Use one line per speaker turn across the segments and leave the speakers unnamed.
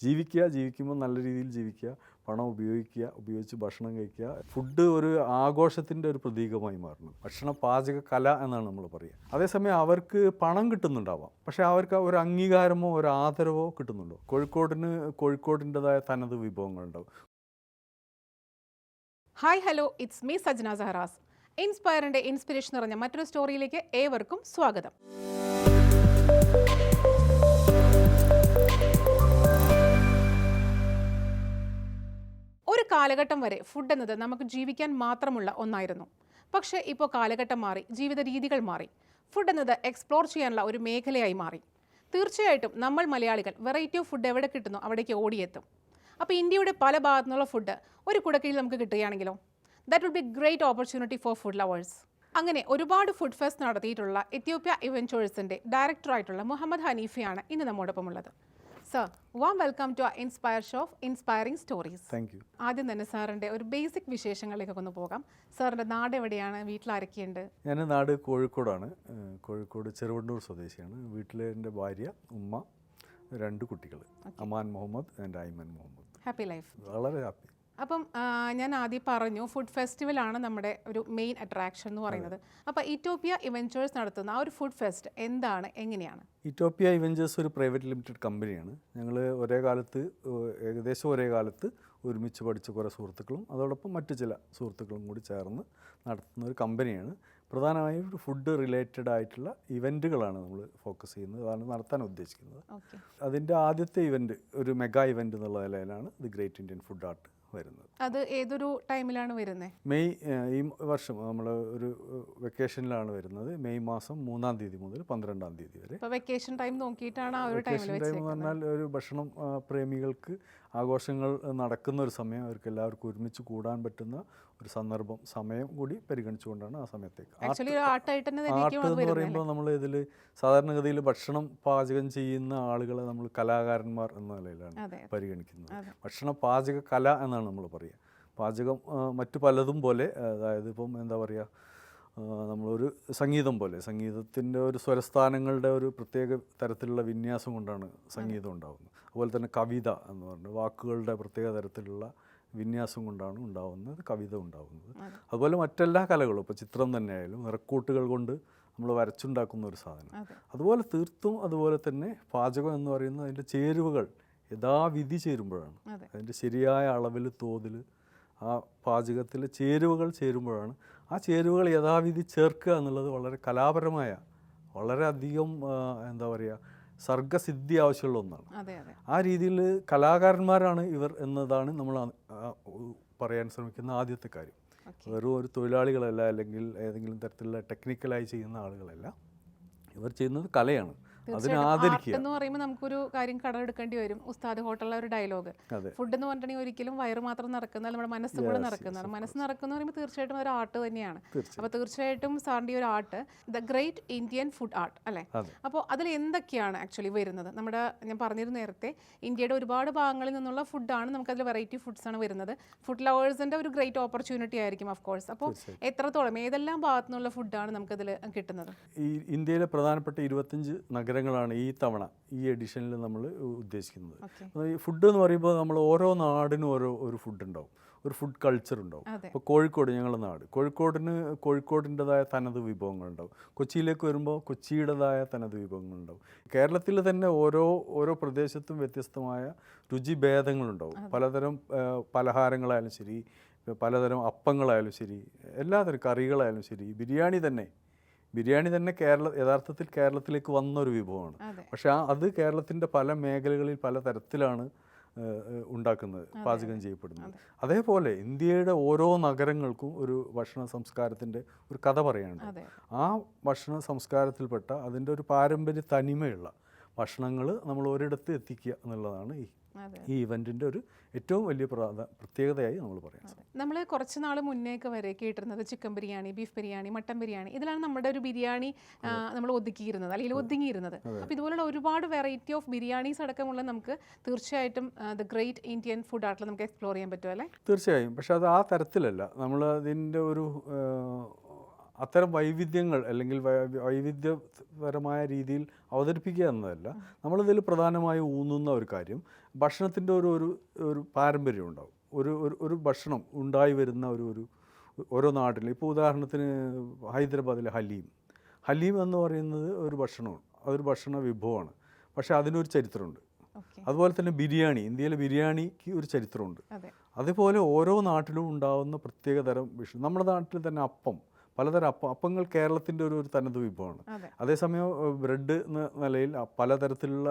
ജീവിക്കുമ്പോൾ നല്ല രീതിയിൽ ജീവിക്കുക, പണം ഉപയോഗിച്ച് ഭക്ഷണം കഴിക്കുക. ഫുഡ് ഒരു ആഘോഷത്തിൻ്റെ ഒരു പ്രതീകമായി മാറണം. ഭക്ഷണ പാചക കല എന്നാണ് നമ്മൾ പറയുക. അതേസമയം അവർക്ക് പണം കിട്ടുന്നുണ്ടാവാം, പക്ഷേ അവർക്ക് ഒരു അംഗീകാരമോ ഒരു ആദരവോ കിട്ടുന്നുണ്ടോ? കോഴിക്കോടിൻ്റെതായ തനത് വിഭവങ്ങളുണ്ടാവും.
Hi hello, it's me Sajna Saharas. ഇൻസ്പയറിൻ്റെ ഇൻസ്പിറേഷൻ നിറഞ്ഞ മറ്റൊരു സ്റ്റോറിയിലേക്ക് ഏവർക്കും സ്വാഗതം. ഒരു കാലഘട്ടം വരെ ഫുഡ് എന്നത് നമുക്ക് ജീവിക്കാൻ മാത്രമുള്ള ഒന്നായിരുന്നു. പക്ഷേ ഇപ്പോൾ കാലഘട്ടം മാറി, ജീവിത രീതികൾ മാറി. ഫുഡ് എന്നത് എക്സ്പ്ലോർ ചെയ്യാനുള്ള ഒരു മേഖലയായി മാറി. തീർച്ചയായിട്ടും നമ്മൾ മലയാളികൾ വെറൈറ്റി ഓഫ് ഫുഡ് എവിടെ കിട്ടുന്നു അവിടേക്ക് ഓടിയെത്തും. അപ്പോൾ ഇന്ത്യയുടെ പല ഭാഗത്തു നിന്നുള്ള ഫുഡ് ഒരു കുടക്കീഴിൽ നമുക്ക് കിട്ടുകയാണെങ്കിലോ, that will be great opportunity for food lovers. അങ്ങനെ ഒരുപാട് ഫുഡ് ഫെസ്റ്റ് നടത്തിയിട്ടുള്ള എത്യോപ്യ ഇവൻചേഴ്സിൻ്റെ ഡയറക്ടറായിട്ടുള്ള മുഹമ്മദ് ഹനീഫയാണ് ഇന്ന് നമ്മോടൊപ്പം ഉള്ളത്. Sir, warm welcome to Inspire show of inspiring stories.
Thank you.
ആദ്യം തന്നെ സാറിൻ്റെ ഒരു ബേസിക് വിശേഷങ്ങളിലേക്കൊക്കെ ഒന്ന് പോകാം. സാറിൻ്റെ നാട് എവിടെയാണ്? വീട്ടിൽ ആരൊക്കെയുണ്ട്?
ഞാൻ നാട് കോഴിക്കോടാണ്. കോഴിക്കോട് ചെറുവണ്ണൂർ സ്വദേശിയാണ്. വീട്ടിൽ എൻ്റെ ഭാര്യ, ഉമ്മ, 2 കുട്ടികൾ, Aman Muhammad and Aiman Muhammad.
Happy life.
വളരെ ഹാപ്പി.
അപ്പം ഞാൻ ആദ്യം പറഞ്ഞു ഫുഡ് ഫെസ്റ്റിവലാണ് നമ്മുടെ ഒരു മെയിൻ അട്രാക്ഷൻ എന്ന് പറയുന്നത്. അപ്പോൾ ഇത്യോപ്യ ഇവൻചേഴ്സ് നടത്തുന്ന ആ ഒരു ഫുഡ് ഫെസ്റ്റ് എന്താണ്, എങ്ങനെയാണ്?
ഇത്യോപ്യ ഇവൻചേഴ്സ് ഒരു പ്രൈവറ്റ് ലിമിറ്റഡ് കമ്പനിയാണ്. ഞങ്ങൾ ഏകദേശം ഒരേ കാലത്ത് ഒരുമിച്ച് പഠിച്ച കുറേ സുഹൃത്തുക്കളും അതോടൊപ്പം മറ്റു ചില സുഹൃത്തുക്കളും കൂടി ചേർന്ന് നടത്തുന്ന ഒരു കമ്പനിയാണ്. പ്രധാനമായും ഫുഡ് റിലേറ്റഡ് ആയിട്ടുള്ള ഇവൻറ്റുകളാണ് നമ്മൾ ഫോക്കസ് ചെയ്യുന്നത്, അതാണ് നടത്താൻ ഉദ്ദേശിക്കുന്നത്. അതിൻ്റെ ആദ്യത്തെ ഇവൻറ്റ് ഒരു മെഗാ ഇവൻറ്റ് എന്നുള്ള നിലയിലാണ് the great Indian food art വരുന്നത്.
അത് ഏതൊരു ടൈമിലാണ് വരുന്നത്?
മെയ് ഈ വർഷം നമ്മൾ ഒരു വെക്കേഷനിലാണ് വരുന്നത്. മെയ് മാസം 3-ാം തീയതി മുതൽ 12-ാം തീയതി വരെ.
വെക്കേഷൻ ടൈം നോക്കിയിട്ടാണ് ആ ഒരു
വെക്കേഷൻ ടൈം എന്ന് പറഞ്ഞാൽ ഒരു ഭക്ഷണം പ്രേമികൾക്ക് ആഘോഷങ്ങൾ നടക്കുന്ന ഒരു സമയം, അവർക്ക് എല്ലാവർക്കും ഒരുമിച്ച് കൂടാൻ പറ്റുന്ന ഒരു സമയം കൂടി പരിഗണിച്ചുകൊണ്ടാണ് ആ സമയത്തേക്ക്. ആർട്ട് എന്ന് പറയുമ്പോൾ നമ്മൾ ഇതിൽ സാധാരണഗതിയിൽ ഭക്ഷണം പാചകം ചെയ്യുന്ന ആളുകളെ നമ്മൾ കലാകാരന്മാർ എന്ന നിലയിലാണ് പരിഗണിക്കുന്നത്. ഭക്ഷണ പാചക കല എന്നാണ് നമ്മൾ പറയുക. പാചകം മറ്റു പലതും പോലെ, അതായത് ഇപ്പം എന്താ പറയുക, നമ്മളൊരു സംഗീതം പോലെ, സംഗീതത്തിൻ്റെ ഒരു സ്വരസ്ഥാനങ്ങളുടെ ഒരു പ്രത്യേക തരത്തിലുള്ള വിന്യാസം കൊണ്ടാണ് സംഗീതം ഉണ്ടാകുന്നത്. അതുപോലെ തന്നെ കവിത എന്ന് പറഞ്ഞാൽ വാക്കുകളുടെ പ്രത്യേക തരത്തിലുള്ള വിന്യാസം കൊണ്ടാണ് കവിത ഉണ്ടാകുന്നത്. അതുപോലെ മറ്റെല്ലാ കലകളും, ഇപ്പോൾ ചിത്രം തന്നെയായാലും നിറക്കൂട്ടുകൾ കൊണ്ട് നമ്മൾ വരച്ചുണ്ടാക്കുന്ന ഒരു സാധനം. അതുപോലെ തന്നെ പാചകം എന്ന് പറയുന്നത് അതിൻ്റെ ചേരുവകൾ യഥാവിധി ചേരുമ്പോഴാണ്, അതിൻ്റെ ശരിയായ അളവിൽ തോതിൽ ആ പാചകത്തിൽ ചേരുവകൾ ചേരുമ്പോഴാണ്, ആ ചേരുവകൾ യഥാവിധി ചേർക്കുക എന്നുള്ളത് വളരെ കലാപരമായ, വളരെയധികം എന്താ പറയുക, സർഗസിദ്ധി ആവശ്യമുള്ള ഒന്നാണ്. ആ രീതിയിൽ കലാകാരന്മാരാണ് ഇവർ എന്നതാണ് നമ്മൾ പറയാൻ ശ്രമിക്കുന്ന ആദ്യത്തെ കാര്യം. വെറും ഒരു തൊഴിലാളികളല്ല, അല്ലെങ്കിൽ ഏതെങ്കിലും തരത്തിലുള്ള ടെക്നിക്കലായി ചെയ്യുന്ന ആളുകളല്ല. ഇവർ ചെയ്യുന്നത് കലയാണ്.
എന്ന് പറയുമ്പോൾ നമുക്കൊരു കാര്യം കടമെടുക്കേണ്ടി വരും. ഉസ്താദ് ഹോട്ടലിലെ ഒരു ഡയലോഗ്, ഫുഡ് എന്ന് പറഞ്ഞിട്ടുണ്ടെങ്കിൽ ഒരിക്കലും വയറ് മാത്രം നടക്കുന്ന, നമ്മുടെ മനസ്സ് കൂടെ നടക്കുന്നതാണ്. മനസ്സ് നടക്കുന്ന പറയുമ്പോൾ തീർച്ചയായിട്ടും ഒരു ആർട്ട് തന്നെയാണ്. അപ്പോൾ തീർച്ചയായിട്ടും സാറിൻ്റെ ഒരു art the great Indian food art അല്ലേ? അപ്പോൾ അതിൽ എന്തൊക്കെയാണ് ആക്ച്വലി വരുന്നത്? ഞാൻ പറഞ്ഞിരുന്നു നേരത്തെ, ഇന്ത്യയുടെ ഒരുപാട് ഭാഗങ്ങളിൽ നിന്നുള്ള ഫുഡാണ്, നമുക്കതിൽ വെറൈറ്റി ഫുഡ്സ് ആണ് വരുന്നത്. ഫുഡ് ലവേഴ്സിൻ്റെ ഒരു ഗ്രേറ്റ് ഓപ്പർച്യൂണിറ്റി ആയിരിക്കും ഓഫ് കോഴ്സ്. അപ്പോൾ എത്രത്തോളം, ഏതെല്ലാം ഭാഗത്തു നിന്നുള്ള ഫുഡാണ് നമുക്കതിൽ കിട്ടുന്നത്?
ഈ ഇന്ത്യയിലെ പ്രധാനപ്പെട്ട 25 നഗരങ്ങളാണ് ഈ തവണ ഈ എഡിഷനിൽ നമ്മൾ ഉദ്ദേശിക്കുന്നത്. ഈ ഫുഡ് എന്ന് പറയുമ്പോൾ നമ്മൾ ഓരോ നാടിനും ഒരു ഫുഡ് ഉണ്ടാവും, ഒരു ഫുഡ് കൾച്ചർ ഉണ്ടാവും. ഇപ്പോൾ കോഴിക്കോട്, ഞങ്ങളുടെ നാട്, കോഴിക്കോടിൻ്റെതായ തനത് വിഭവങ്ങളുണ്ടാവും. കൊച്ചിയിലേക്ക് വരുമ്പോൾ കൊച്ചിയുടേതായ തനത് വിഭവങ്ങളുണ്ടാവും. കേരളത്തിൽ തന്നെ ഓരോ പ്രദേശത്തും വ്യത്യസ്തമായ രുചിഭേദങ്ങളുണ്ടാവും. പലതരം പലഹാരങ്ങളായാലും ശരി, പലതരം അപ്പങ്ങളായാലും ശരി, എല്ലാതരം കറികളായാലും ശരി, ബിരിയാണി തന്നെ യഥാർത്ഥത്തിൽ കേരളത്തിലേക്ക് വന്നൊരു വിഭവമാണ്. പക്ഷെ അത് കേരളത്തിൻ്റെ പല മേഖലകളിൽ പല തരത്തിലാണ് ഉണ്ടാക്കുന്നത്, പാചകം ചെയ്യപ്പെടുന്നത്. അതേപോലെ ഇന്ത്യയുടെ ഓരോ നഗരങ്ങൾക്കും ഒരു ഭക്ഷണ സംസ്കാരത്തിൻ്റെ ഒരു കഥ പറയാനുണ്ട്. ആ ഭക്ഷണ സംസ്കാരത്തിൽപ്പെട്ട അതിൻ്റെ ഒരു പാരമ്പര്യ തനിമയുള്ള ഭക്ഷണങ്ങൾ നമ്മൾ ഒരിടത്ത് എത്തിക്കുക എന്നുള്ളതാണ് ഈ ഇവൻറ്റിൻ്റെ ഒരു ഏറ്റവും വലിയ പ്രത്യേകതയായി നമ്മൾ പറയാം.
നമ്മൾ കുറച്ച് നാൾ മുന്നേക്ക് വരെ കേട്ടിരുന്നത് chicken biryani, beef biryani, mutton biryani, ഇതിലാണ് നമ്മുടെ ഒരു ബിരിയാണി നമ്മൾ ഒതുക്കിയിരുന്നത് അല്ലെങ്കിൽ ഒതുങ്ങിയിരുന്നത്. അപ്പോൾ ഇതുപോലുള്ള ഒരുപാട് വെറൈറ്റി ഓഫ് ബിരിയാണീസ് അടക്കമുള്ള നമുക്ക് തീർച്ചയായിട്ടും ദ ഗ്രേറ്റ് ഇന്ത്യൻ ഫുഡ് ആർട്ടിൽ നമുക്ക് എക്സ്പ്ലോർ ചെയ്യാൻ പറ്റും അല്ലേ?
തീർച്ചയായും. പക്ഷെ അത് ആ തരത്തിലല്ല. നമ്മൾ അതിൻ്റെ ഒരു അത്തരം വൈവിധ്യങ്ങൾ അല്ലെങ്കിൽ വൈവിധ്യപരമായ രീതിയിൽ അവതരിപ്പിക്കുക എന്നതല്ല. നമ്മളിതിൽ പ്രധാനമായും ഊന്നുന്ന ഒരു കാര്യം ഭക്ഷണത്തിൻ്റെ ഒരു പാരമ്പര്യം ഉണ്ടാവും. ഒരു ഭക്ഷണം ഉണ്ടായി വരുന്ന ഓരോ നാട്ടിൽ. ഇപ്പോൾ ഉദാഹരണത്തിന് ഹൈദരാബാദിലെ ഹലീം എന്ന് പറയുന്നത് ഒരു ഭക്ഷണമാണ്, അതൊരു ഭക്ഷണ വിഭവമാണ്. പക്ഷേ അതിനൊരു ചരിത്രമുണ്ട്. അതുപോലെ തന്നെ ബിരിയാണി, ഇന്ത്യയിലെ ബിരിയാണിക്ക് ഒരു ചരിത്രമുണ്ട്. അതുപോലെ ഓരോ നാട്ടിലും ഉണ്ടാകുന്ന പ്രത്യേകതരം വിഷയം. നമ്മുടെ നാട്ടിൽ തന്നെ പലതരം അപ്പങ്ങൾ കേരളത്തിൻ്റെ ഒരു തനത് വിഭവമാണ്. അതേസമയം ബ്രെഡ് എന്ന നിലയിൽ പലതരത്തിലുള്ള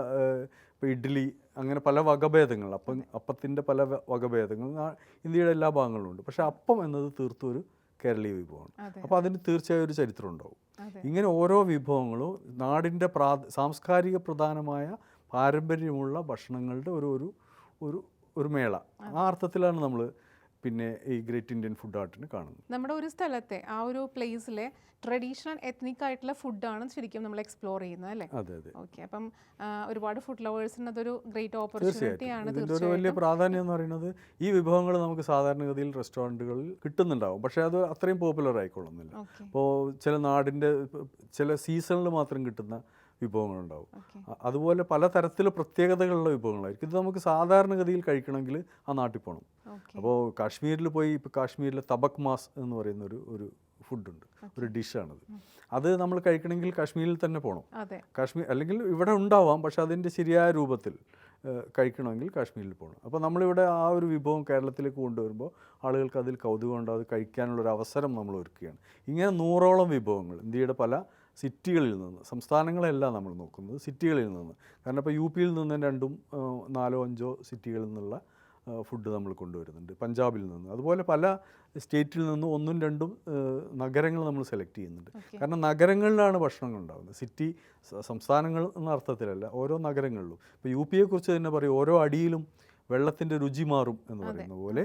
ഇപ്പോൾ ഇഡ്ഡലി അങ്ങനെ പല വകഭേദങ്ങൾ, അപ്പത്തിൻ്റെ പല വകഭേദങ്ങൾ ഇന്ത്യയുടെ എല്ലാ ഭാഗങ്ങളിലും ഉണ്ട്. പക്ഷേ അപ്പം എന്നത് തീർത്തും ഒരു കേരളീയ വിഭവമാണ്. അപ്പോൾ അതിന് തീർച്ചയായും ഒരു ചരിത്രം ഉണ്ടാവും. ഇങ്ങനെ ഓരോ വിഭവങ്ങളും നാടിൻ്റെ സാംസ്കാരിക പ്രധാനമായ പാരമ്പര്യമുള്ള ഭക്ഷണങ്ങളുടെ ഒരു മേള. ആ അർത്ഥത്തിലാണ് നമ്മൾ പിന്നെ ഈ ഗ്രേറ്റ് ഇന്ത്യൻ ഫുഡ് ആർട്ടിന് കാണുന്നത്.
നമ്മുടെ ഒരു സ്ഥലത്തെ ആ ഒരു പ്ലേസിലെ ട്രഡീഷണൽ എത്നിക് ആയിട്ടുള്ള ഫുഡാണ് ശരിക്കും നമ്മൾ എക്സ്പ്ലോർ ചെയ്യുന്നത് അല്ലേ?
അതെ.
ഓക്കെ, അപ്പം ഒരുപാട് ഫുഡ് ലവേഴ്സിന് അതൊരു ഗ്രേറ്റ് ഓപ്പർച്യൂണിറ്റി ആണ്.
ഇതിൻ്റെ ഒരു വലിയ പ്രാധാന്യം എന്ന് പറയുന്നത് ഈ വിഭവങ്ങൾ നമുക്ക് സാധാരണഗതിയിൽ റെസ്റ്റോറൻറ്റുകളിൽ കിട്ടുന്നുണ്ടാവും, പക്ഷേ അത് അത്രയും പോപ്പുലർ ആയിക്കൊള്ളുന്നില്ല. ഇപ്പോൾ ചില സീസണിൽ മാത്രം കിട്ടുന്ന വിഭവങ്ങളുണ്ടാവും. അതുപോലെ പലതരത്തിലുള്ള പ്രത്യേകതകളുള്ള വിഭവങ്ങളായിരിക്കും. ഇത് നമുക്ക് സാധാരണഗതിയിൽ കഴിക്കണമെങ്കിൽ ആ നാട്ടിൽ പോകണം. അപ്പോൾ കാശ്മീരിൽ പോയി, ഇപ്പോൾ കാശ്മീരിലെ തബക് മാസ് എന്ന് പറയുന്ന ഒരു ഫുഡുണ്ട്, ഒരു ഡിഷാണത്. അത് നമ്മൾ കഴിക്കണമെങ്കിൽ കാശ്മീരിൽ തന്നെ പോകണം. കാശ്മീർ അല്ലെങ്കിൽ ഇവിടെ ഉണ്ടാവാം, പക്ഷെ അതിൻ്റെ ശരിയായ രൂപത്തിൽ കഴിക്കണമെങ്കിൽ കാശ്മീരിൽ പോകണം. അപ്പോൾ നമ്മളിവിടെ ആ ഒരു വിഭവം കേരളത്തിലേക്ക് കൊണ്ടുവരുമ്പോൾ ആളുകൾക്ക് അതിൽ കൗതുകം ഉണ്ടാവും, അത് കഴിക്കാനുള്ളൊരു അവസരം നമ്മൾ ഒരുക്കുകയാണ്. ഇങ്ങനെ 100ഓളം വിഭവങ്ങൾ ഇന്ത്യയുടെ പല സിറ്റികളിൽ നിന്ന്, സംസ്ഥാനങ്ങളെല്ലാം നമ്മൾ നോക്കുന്നത് സിറ്റികളിൽ നിന്ന്. കാരണം ഇപ്പോൾ UP-യിൽ നിന്ന് 2, 4, 5 സിറ്റികളിൽ നിന്നുള്ള ഫുഡ് നമ്മൾ കൊണ്ടുവരുന്നുണ്ട്, പഞ്ചാബിൽ നിന്ന്. അതുപോലെ പല സ്റ്റേറ്റിൽ നിന്നും 1, 2 നഗരങ്ങൾ നമ്മൾ സെലക്ട് ചെയ്യുന്നുണ്ട്. കാരണം നഗരങ്ങളിലാണ് ഭക്ഷണങ്ങൾ ഉണ്ടാകുന്നത്, സംസ്ഥാനങ്ങൾ എന്ന അർത്ഥത്തിലല്ല, ഓരോ നഗരങ്ങളിലും. ഇപ്പോൾ UP-യെക്കുറിച്ച് തന്നെ പറയും, ഓരോ അടിയിലും വെള്ളത്തിൻ്റെ രുചി മാറും എന്ന് പറയുന്ന പോലെ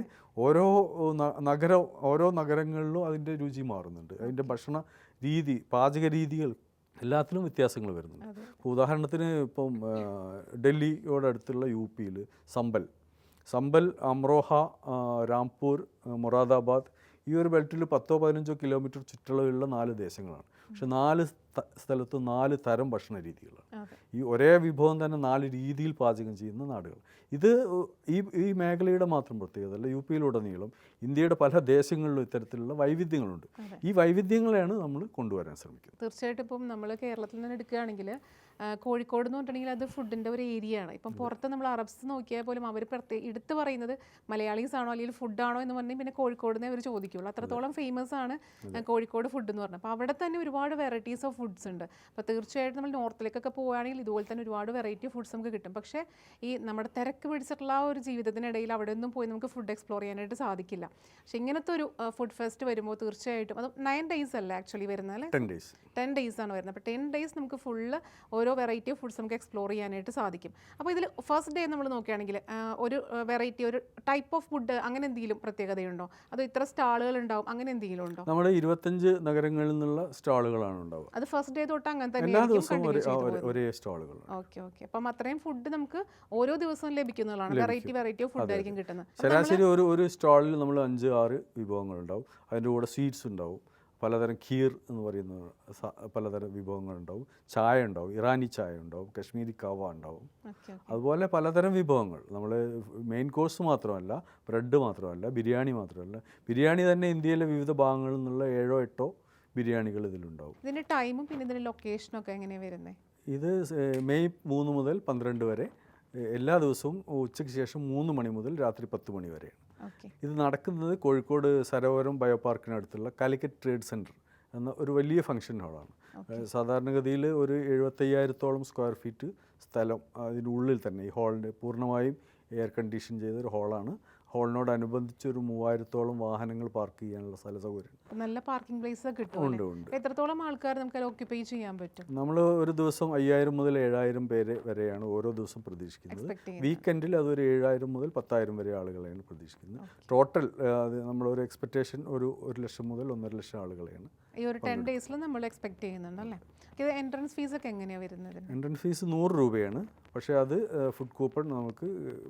ഓരോ നഗരങ്ങളിലും അതിൻ്റെ രുചി മാറുന്നുണ്ട്. അതിൻ്റെ ഭക്ഷണ രീതി, പാചക രീതികൾ എല്ലാത്തിലും വ്യത്യാസങ്ങൾ വരുന്നുണ്ട്. ഇപ്പോൾ ഉദാഹരണത്തിന് ഇപ്പം ഡൽഹിയോടടുത്തുള്ള UP-യിൽ സംബൽ, അമ്രോഹ, രാംപൂർ, മൊറാദാബാദ്, ഈ ഒരു ബെൽറ്റിൽ 10-15 കിലോമീറ്റർ ചുറ്റളവിലുള്ള 4 ദേശങ്ങളാണ്. പക്ഷെ 4 സ്ഥലത്ത് 4 തരം ഭക്ഷണ രീതികളാണ്. ഈ ഒരേ വിഭവം തന്നെ 4 രീതിയിൽ പാചകം ചെയ്യുന്ന നാടുകൾ. ഇത് ഈ മേഖലയുടെ മാത്രം പ്രത്യേകത അല്ല, UP-യിലുടനീളം ഇന്ത്യയുടെ പല ദേശങ്ങളിലും ഇത്തരത്തിലുള്ള വൈവിധ്യങ്ങളുണ്ട്. ഈ വൈവിധ്യങ്ങളെയാണ് നമ്മൾ കൊണ്ടുവരാൻ ശ്രമിക്കുന്നത്.
തീർച്ചയായിട്ടും ഇപ്പം നമ്മൾ കേരളത്തിൽ നിന്ന് എടുക്കുകയാണെങ്കിൽ കോഴിക്കോട് എന്ന് പറഞ്ഞിട്ടുണ്ടെങ്കിൽ അത് ഫുഡിൻ്റെ ഒരു ഏരിയ ആണ്. ഇപ്പം പുറത്ത് നമ്മൾ അറബ്സ് നോക്കിയാൽ പോലും അവർ എടുത്ത് പറയുന്നത് മലയാളീസ് ആണോ അല്ലെങ്കിൽ ഫുഡാണോ എന്ന് പറഞ്ഞാൽ പിന്നെ കോഴിക്കോടിനെ അവർ ചോദിക്കുള്ളൂ. അത്രത്തോളം ഫേമസ് ആണ് കോഴിക്കോട് ഫുഡ് എന്ന് പറഞ്ഞാൽ. അപ്പോൾ അവിടെ തന്നെ ഒരുപാട് വെറൈറ്റീസ് ഓഫ് ഫുഡ്സ് ഉണ്ട്. അപ്പോൾ തീർച്ചയായിട്ടും നമ്മൾ നോർത്തിലേക്കൊക്കെ പോവുകയാണെങ്കിൽ ഇതുപോലെ തന്നെ ഒരുപാട് വെറൈറ്റി ഫുഡ്സ് നമുക്ക് കിട്ടും. പക്ഷേ ഈ നമ്മുടെ തിരക്ക് പിടിച്ചിട്ടുള്ള ആ ഒരു ജീവിതത്തിനിടയിൽ അവിടെ ഒന്നും പോയി നമുക്ക് ഫുഡ് എക്സ്പ്ലോർ ചെയ്യാനായിട്ട് സാധിക്കില്ല. പക്ഷേ ഇങ്ങനത്തെ ഒരു ഫുഡ് ഫെസ്റ്റ് വരുമ്പോൾ തീർച്ചയായിട്ടും അത് 9 days അല്ല ആക്ച്വലി വരുന്നത് അല്ലേ? 10 days ആണ് വരുന്നത്. അപ്പോൾ 10 days നമുക്ക് ഫുള്ള് ഓരോ വെറൈറ്റി ഓഫ് ഫുഡ്സ് നമുക്ക് എക്സ്പ്ലോർ ചെയ്യാനായിട്ട് സാധിക്കും. അപ്പോൾ ഇതിൽ ഫസ്റ്റ് ഡേ നമ്മൾ നോക്കുകയാണെങ്കിൽ ഒരു വെറൈറ്റി, ഒരു ടൈപ്പ് ഓഫ് ഫുഡ് അങ്ങനെ എന്തെങ്കിലും പ്രത്യേകതയുണ്ടോ? അതോ ഇത്ര സ്റ്റാളുകൾ ഉണ്ടാവും അങ്ങനെ എന്തെങ്കിലും ഉണ്ടോ?
നമ്മുടെ 25 നഗരങ്ങളിൽ നിന്നുള്ള സ്റ്റാളുകളാണ് ഉണ്ടാവുക.
അത് ഫസ്റ്റ് ഡേ തൊട്ട് അങ്ങനെ തന്നെ
ഒരേ സ്റ്റാളുകൾ.
ഓക്കെ. അപ്പം അത്രയും ഫുഡ് നമുക്ക് ഓരോ ദിവസവും ലഭിക്കുന്നതാണ്. വെറൈറ്റി ഓഫ് ഫുഡ് ആയിരിക്കും കിട്ടുന്നത്.
ശരാശരി ഒരു സ്റ്റാളിൽ നമ്മൾ 5-6 വിഭവങ്ങൾ ഉണ്ടാവും. അതിൻ്റെ കൂടെ സ്വീറ്റ്സ് ഉണ്ടാവും, പലതരം ഖീർ എന്ന് പറയുന്ന പലതരം വിഭവങ്ങളുണ്ടാവും, ചായ ഉണ്ടാവും, ഇറാനി ചായ ഉണ്ടാവും, കശ്മീരി കവ ഉണ്ടാവും. അതുപോലെ പലതരം വിഭവങ്ങൾ. നമ്മൾ മെയിൻ കോഴ്സ് മാത്രമല്ല, ബ്രെഡ് മാത്രമല്ല, ബിരിയാണി മാത്രമല്ല, ബിരിയാണി തന്നെ ഇന്ത്യയിലെ വിവിധ ഭാഗങ്ങളിൽ നിന്നുള്ള 7-8 ബിരിയാണികൾ ഇതിലുണ്ടാവും.
ഇതിൻ്റെ ടൈമും പിന്നെ ഇതിൻ്റെ ലൊക്കേഷനും ഒക്കെ എങ്ങനെയാണ് വരുന്നത്?
ഇത് മെയ് 3 മുതൽ 12 വരെ, എല്ലാ ദിവസവും ഉച്ചയ്ക്ക് ശേഷം 3 മണി മുതൽ രാത്രി 10 മണി വരെയാണ്. ഇത് നടക്കുന്നത് കോഴിക്കോട് സരോവരം ബയോപാർക്കിനടുത്തുള്ള കാലിക്കറ്റ് ട്രേഡ് സെൻറ്റർ എന്ന ഒരു വലിയ ഫംഗ്ഷൻ ഹാളാണ്. സാധാരണഗതിയിൽ ഒരു 75,000-ഓളം സ്ക്വയർ ഫീറ്റ് സ്ഥലം അതിൻ്റെ ഉള്ളിൽ തന്നെ. ഈ ഹാളിൻ്റെ പൂർണ്ണമായും എയർ കണ്ടീഷൻ ചെയ്തൊരു ഹാളാണ്. ഹാളിനോടനുബന്ധിച്ച് ഒരു 3000-ഓളം വാഹനങ്ങൾ പാർക്ക് ചെയ്യാനുള്ള സ്ഥല സൗകര്യം.
നല്ല പാർക്കിംഗ് പ്ലേസ് കിട്ടും.
ഉണ്ട്.
എത്രത്തോളം ആൾക്കാർ നമുക്ക് ഓക്യുപ്പൈ ചെയ്യാൻ പറ്റും?
നമ്മൾ ഒരു ദിവസം 5000 മുതൽ 7000 പേര് വരെയാണ് ഓരോ ദിവസം പ്രതീക്ഷിക്കുന്നത്. വീക്കെൻഡിൽ അതൊരു 7000 മുതൽ 10,000 വരെ ആളുകളെയാണ് പ്രതീക്ഷിക്കുന്നത്. ടോട്ടൽ നമ്മളൊരു എക്സ്പെക്റ്റേഷൻ ഒരു 1 ലക്ഷം മുതൽ 1.5 ലക്ഷം ആളുകളെയാണ്
ഈ ഒരു 10 ഡേയ്സിൽ നമ്മൾ എക്സ്പെക്ട് ചെയ്യുന്നുണ്ടല്ലേ? ഇത് എൻട്രൻസ് ഫീസ് ഒക്കെ എങ്ങനെയാണ് വരുന്നത്?
എൻട്രൻസ് ഫീസ് 100 രൂപയാണ്. പക്ഷേ അത് ഫുഡ് കൂപ്പൺ നമുക്ക്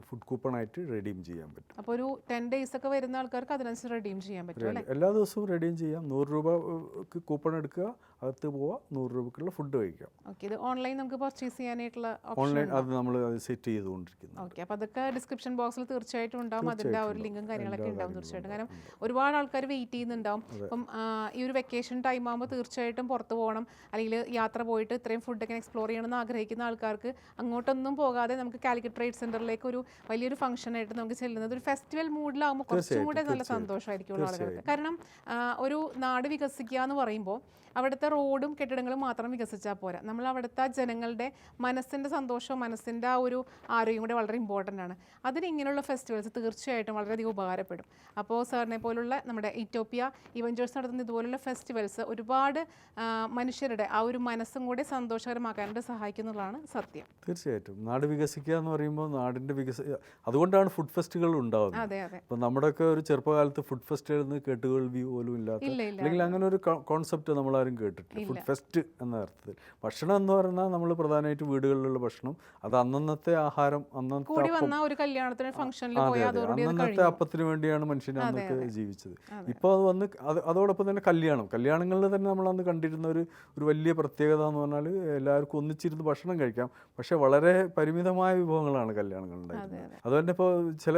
ഫുഡ് കൂപ്പണായിട്ട് റെഡീം ചെയ്യാൻ പറ്റും.
അപ്പോൾ ഒരു 10 days ഒക്കെ വരുന്ന ആൾക്കാർക്ക് അതിനനുസരിച്ച് റെഡീം ചെയ്യാൻ പറ്റും അല്ലേ?
എല്ലാ ദിവസവും റെഡീം ചെയ്യാം. 100 രൂപക്ക് കൂപ്പൺ എടുക്കുക, അകത്ത് പോവുക, 100 രൂപക്കുള്ള ഫുഡ് കഴിക്കാം.
ഓക്കെ, ഇത് ഓൺലൈൻ നമുക്ക് പർച്ചേസ് ചെയ്യാനായിട്ടുള്ള
ഓൺലൈൻ അത് നമ്മൾ സെറ്റ് ചെയ്തുകൊണ്ടിരിക്കുന്നു.
ഓക്കെ, അപ്പോൾ അതൊക്കെ ഡിസ്ക്രിപ്ഷൻ ബോക്സിൽ തീർച്ചയായിട്ടും ഉണ്ടാവും. അതിൻ്റെ ആ ഒരു ലിങ്കും കാര്യങ്ങളൊക്കെ ഉണ്ടാവും തീർച്ചയായിട്ടും. കാരണം ഒരുപാട് ആൾക്കാർ വെയിറ്റ് ചെയ്യുന്നുണ്ടാവും. അപ്പം ഈ ഒരു വെക്കേഷൻ ടൈം ആകുമ്പോൾ തീർച്ചയായിട്ടും പുറത്ത് പോകണം, അല്ലെങ്കിൽ യാത്ര പോയിട്ട് ഇത്രയും ഫുഡൊക്കെ എക്സ്പ്ലോർ ചെയ്യണമെന്ന് ആഗ്രഹിക്കുന്ന ആൾക്കാർക്ക് അങ്ങോട്ടൊന്നും പോകാതെ നമുക്ക് കാലിക്കറ്റ് ട്രേഡ് സെന്ററിലേക്ക് ഒരു വലിയൊരു ഫംഗ്ഷനായിട്ട് നമുക്ക് ചെല്ലുന്നത് ഒരു ഫെസ്റ്റിവൽ മൂഡിലാകുമ്പോൾ കുറച്ചും കൂടെ നല്ല സന്തോഷമായിരിക്കും ആളുകൾക്ക്. കാരണം ഒരു നാട് വികസിക്കുക എന്ന് പറയുമ്പോൾ അവിടുത്തെ റോഡും കെട്ടിടങ്ങളും മാത്രം വികസിച്ചാൽ പോരാ, നമ്മൾ അവിടുത്തെ ജനങ്ങളുടെ മനസ്സിൻ്റെ സന്തോഷവും മനസ്സിൻ്റെ ആ ഒരു ആരോഗ്യം കൂടെ വളരെ ഇമ്പോർട്ടൻ്റ് ആണ്. അതിന് ഇങ്ങനെയുള്ള ഫെസ്റ്റിവൽസ് തീർച്ചയായിട്ടും വളരെയധികം ഉപകാരപ്പെടും. അപ്പോൾ സാറിനെ പോലുള്ള നമ്മുടെ ഇറ്റോപ്പിയ ഇവൻറ്റേഴ്സ് നടത്തുന്ന ഇതുപോലുള്ള ഫെസ്റ്റിവൽസ് ഒരുപാട് മനുഷ്യരുടെ ആ ഒരു മനസ്സും കൂടെ സന്തോഷകരമാക്കാനായിട്ട് സഹായിക്കുന്നതാണ് സത്യം.
തീർച്ചയായിട്ടും നാട് വികസിക്കുക എന്ന് പറയുമ്പോൾ നാടിൻ്റെ അതുകൊണ്ടാണ് ഫുഡ് ഫെസ്റ്റുകൾ ഉണ്ടാകുന്നത്.
അതെ അതെ.
ഇപ്പം നമ്മുടെയൊക്കെ ഒരു ചെറുപ്പകാലത്ത് ഫുഡ് ഫെസ്റ്റുകളിൽ നിന്ന് കേട്ടുകേൾവി പോലും ഇല്ലാത്ത, അല്ലെങ്കിൽ അങ്ങനെ ഒരു കോൺസെപ്റ്റ് നമ്മളാരും കേട്ടിട്ടില്ല. ഫുഡ് ഫെസ്റ്റ് എന്ന അർത്ഥത്തിൽ ഭക്ഷണം എന്ന് പറഞ്ഞാൽ നമ്മൾ പ്രധാനമായിട്ട് വീടുകളിലുള്ള ഭക്ഷണം, അത് അന്നന്നത്തെ ആഹാരം, അന്നത്തെ അപ്പത്തിന് വേണ്ടിയാണ് മനുഷ്യൻ അന്നൊക്കെ ജീവിച്ചത്. ഇപ്പോൾ അത് വന്ന് അതോടൊപ്പം തന്നെ കല്യാണങ്ങളിൽ തന്നെ നമ്മൾ അന്ന് കണ്ടിരുന്ന ഒരു വലിയ പ്രത്യേകത എന്ന് പറഞ്ഞാൽ എല്ലാവർക്കും ഒന്നിച്ചിരുന്ന് ഭക്ഷണം കഴിക്കാം, പക്ഷെ വളരെ പരിമിതമായ വിഭവങ്ങളാണ് കല്യാണങ്ങൾ ഉണ്ടായിരുന്നത്. അതുതന്നെ ഇപ്പോൾ ചില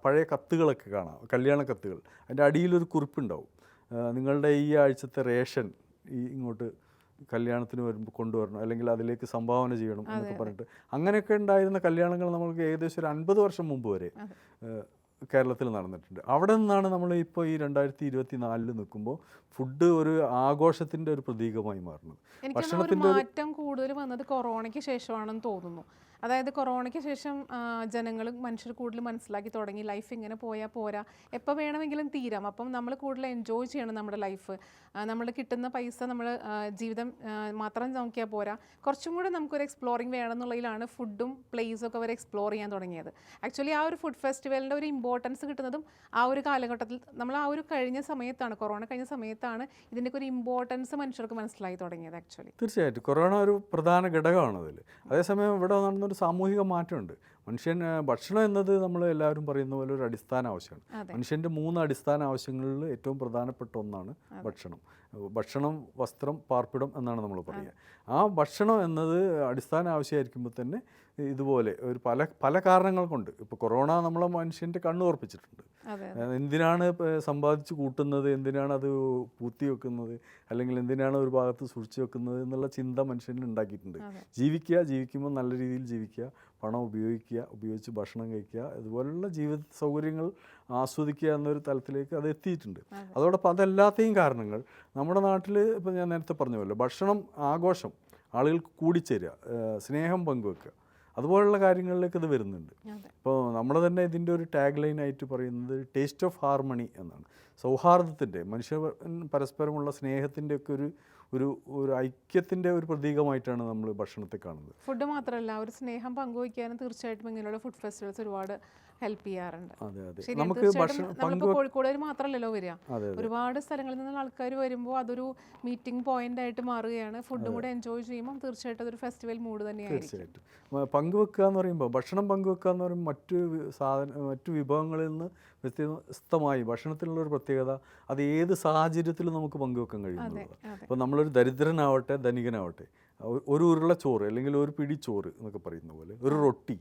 പഴയ കത്തുകളൊക്കെ കാണാം, കല്യാണ കത്തുകൾ. അതിൻ്റെ അടിയിലൊരു കുറിപ്പുണ്ടാവും, നിങ്ങളുടെ ഈ ആഴ്ചത്തെ റേഷൻ ഇങ്ങോട്ട് കല്യാണത്തിന് വരുമ്പോൾ കൊണ്ടുവരണം, അല്ലെങ്കിൽ അതിലേക്ക് സംഭാവന ചെയ്യണം എന്നൊക്കെ പറഞ്ഞിട്ട് അങ്ങനെയൊക്കെ ഉണ്ടായിരുന്ന കല്യാണങ്ങൾ നമുക്ക് ഏകദേശം ഒരു 50 വർഷം മുമ്പ് വരെ കേരളത്തിൽ നടന്നിട്ടുണ്ട്. അവിടെ നിന്നാണ് നമ്മൾ ഇപ്പോൾ ഈ 2024 നിൽക്കുമ്പോൾ ഫുഡ് ഒരു ആഘോഷത്തിൻ്റെ ഒരു പ്രതീകമായി മാറുന്നത്.
ഭക്ഷണത്തിൻ്റെ മാറ്റം കൂടുതൽ വന്നത് കൊറോണയ്ക്ക് ശേഷമാണെന്ന് തോന്നുന്നു. അതായത് കൊറോണയ്ക്ക് ശേഷം മനുഷ്യർ കൂടുതൽ മനസ്സിലാക്കി തുടങ്ങി ലൈഫ് ഇങ്ങനെ പോയാൽ പോരാ, എപ്പോൾ വേണമെങ്കിലും തീരാം. അപ്പം നമ്മൾ കൂടുതൽ എൻജോയ് ചെയ്യണം നമ്മുടെ ലൈഫ്. നമ്മൾ കിട്ടുന്ന പൈസ നമ്മൾ ജീവിതം മാത്രം നോക്കിയാൽ പോരാ, കുറച്ചും കൂടെ നമുക്കൊരു എക്സ്പ്ലോറിങ് വേണമെന്നുള്ളതിലാണ് ഫുഡും പ്ലേസും ഒക്കെ അവർ എക്സ്പ്ലോർ ചെയ്യാൻ തുടങ്ങിയത്. ആക്ച്വലി ആ ഒരു ഫുഡ് ഫെസ്റ്റിവലിൻ്റെ ഒരു ഇമ്പോർട്ടൻസ് കിട്ടുന്നതും ആ ഒരു കാലഘട്ടത്തിൽ, നമ്മൾ ആ ഒരു കഴിഞ്ഞ സമയത്താണ്, കൊറോണ കഴിഞ്ഞ സമയത്താണ് ഇതിൻ്റെയൊക്കെ ഒരു ഇമ്പോർട്ടൻസ് മനുഷ്യർക്ക് മനസ്സിലായി തുടങ്ങിയത്. ആക്ച്വലി
തീർച്ചയായിട്ടും കൊറോണ ഒരു പ്രധാന ഘടകമാണ് അതിൽ. അതേസമയം ഇവിടെ നടന്നൊരു സാമൂഹിക മാറ്റമുണ്ട്. ഭക്ഷണം എന്നത് നമ്മൾ എല്ലാവരും പറയുന്ന പോലെ ഒരു അടിസ്ഥാന ആവശ്യമാണ്. മനുഷ്യൻ്റെ 3 അടിസ്ഥാന ആവശ്യങ്ങളിൽ ഏറ്റവും പ്രധാനപ്പെട്ട ഒന്നാണ് ഭക്ഷണം. ഭക്ഷണം, വസ്ത്രം, പാർപ്പിടം എന്നാണ് നമ്മൾ പറയുക. ആ ഭക്ഷണം എന്നത് അടിസ്ഥാന ആവശ്യമായിരിക്കുമ്പോൾ തന്നെ ഇതുപോലെ ഒരു പല കാരണങ്ങൾ കൊണ്ട് ഇപ്പോൾ കൊറോണ നമ്മളെ മനുഷ്യൻ്റെ കണ്ണ് ഉറപ്പിച്ചിട്ടുണ്ട്. എന്തിനാണ് സമ്പാദിച്ച് കൂട്ടുന്നത്, എന്തിനാണ് അത് പൂത്തി വെക്കുന്നത്, അല്ലെങ്കിൽ എന്തിനാണ് ഒരു ഭാഗത്ത് സൂക്ഷിച്ച് വെക്കുന്നത് എന്നുള്ള ചിന്ത മനുഷ്യന് ഉണ്ടാക്കിയിട്ടുണ്ട്. ജീവിക്കുമ്പോൾ നല്ല രീതിയിൽ ജീവിക്കുക, പണം ഉപയോഗിച്ച് ഭക്ഷണം കഴിക്കുക, ഇതുപോലുള്ള ജീവിത സൗകര്യങ്ങൾ ആസ്വദിക്കുക എന്നൊരു തലത്തിലേക്ക് അത് എത്തിയിട്ടുണ്ട്. അതോടൊപ്പം അതെല്ലാത്തെയും കാരണങ്ങൾ നമ്മുടെ നാട്ടിൽ ഇപ്പോൾ ഞാൻ നേരത്തെ പറഞ്ഞല്ലോ, ഭക്ഷണം, ആഘോഷം, ആളുകൾക്ക് കൂടിച്ചേരുക, സ്നേഹം പങ്കുവെക്കുക, അതുപോലുള്ള കാര്യങ്ങളിലേക്ക് ഇത് വരുന്നുണ്ട്. ഇപ്പോൾ നമ്മൾ തന്നെ ഇതിൻ്റെ ഒരു ടാഗ് ലൈനായിട്ട് പറയുന്നത് ടേസ്റ്റ് ഓഫ് ഹാർമണി എന്നാണ്. സൗഹാർദ്ദത്തിൻ്റെ, മനുഷ്യ പരസ്പരമുള്ള സ്നേഹത്തിൻ്റെ ഒക്കെ ഒരു ഐക്യത്തിൻ്റെ ഒരു പ്രതീകമായിട്ടാണ് നമ്മൾ ഭക്ഷണത്തെ കാണുന്നത്.
ഫുഡ് മാത്രമല്ല, ഒരു സ്നേഹം പങ്കുവയ്ക്കാനും തീർച്ചയായിട്ടും ഇങ്ങനെയുള്ള ഫുഡ് ഫെസ്റ്റിവൽസ് ഒരുപാട് ഹെൽപ്പ് ചെയ്യാറുണ്ട്.
നമുക്ക്
കോഴിക്കോട് മാത്രമല്ലല്ലോ വരിക, ഒരുപാട് സ്ഥലങ്ങളിൽ നിന്നുള്ള ആൾക്കാർ വരുമ്പോൾ അതൊരു മീറ്റിംഗ് പോയിന്റ് ആയിട്ട് മാറുകയാണ്. ഫുഡും കൂടെ എൻജോയ് ചെയ്യുമ്പോൾ തീർച്ചയായിട്ടും അതൊരു ഫെസ്റ്റിവൽ മൂഡ് തന്നെയായിരിക്കും.
തീർച്ചയായിട്ടും പങ്കുവെക്കുക എന്ന് പറയുമ്പോൾ, ഭക്ഷണം പങ്കുവെക്കുക എന്ന് പറയുമ്പോൾ മറ്റു വിഭവങ്ങളിൽ നിന്ന് വ്യത്യസ്തമായി ഭക്ഷണത്തിനുള്ളൊരു പ്രത്യേകത അത് ഏത് സാഹചര്യത്തിലും നമുക്ക് പങ്കുവെക്കാൻ കഴിയുന്നതാണ്. ഇപ്പോൾ നമ്മളൊരു ദരിദ്രനാവട്ടെ ധനികനാവട്ടെ, ഒരു ഉരുള ചോറ് അല്ലെങ്കിൽ ഒരു പിടി ചോറ് എന്നൊക്കെ പറയുന്ന പോലെ ഒരു റൊട്ടി,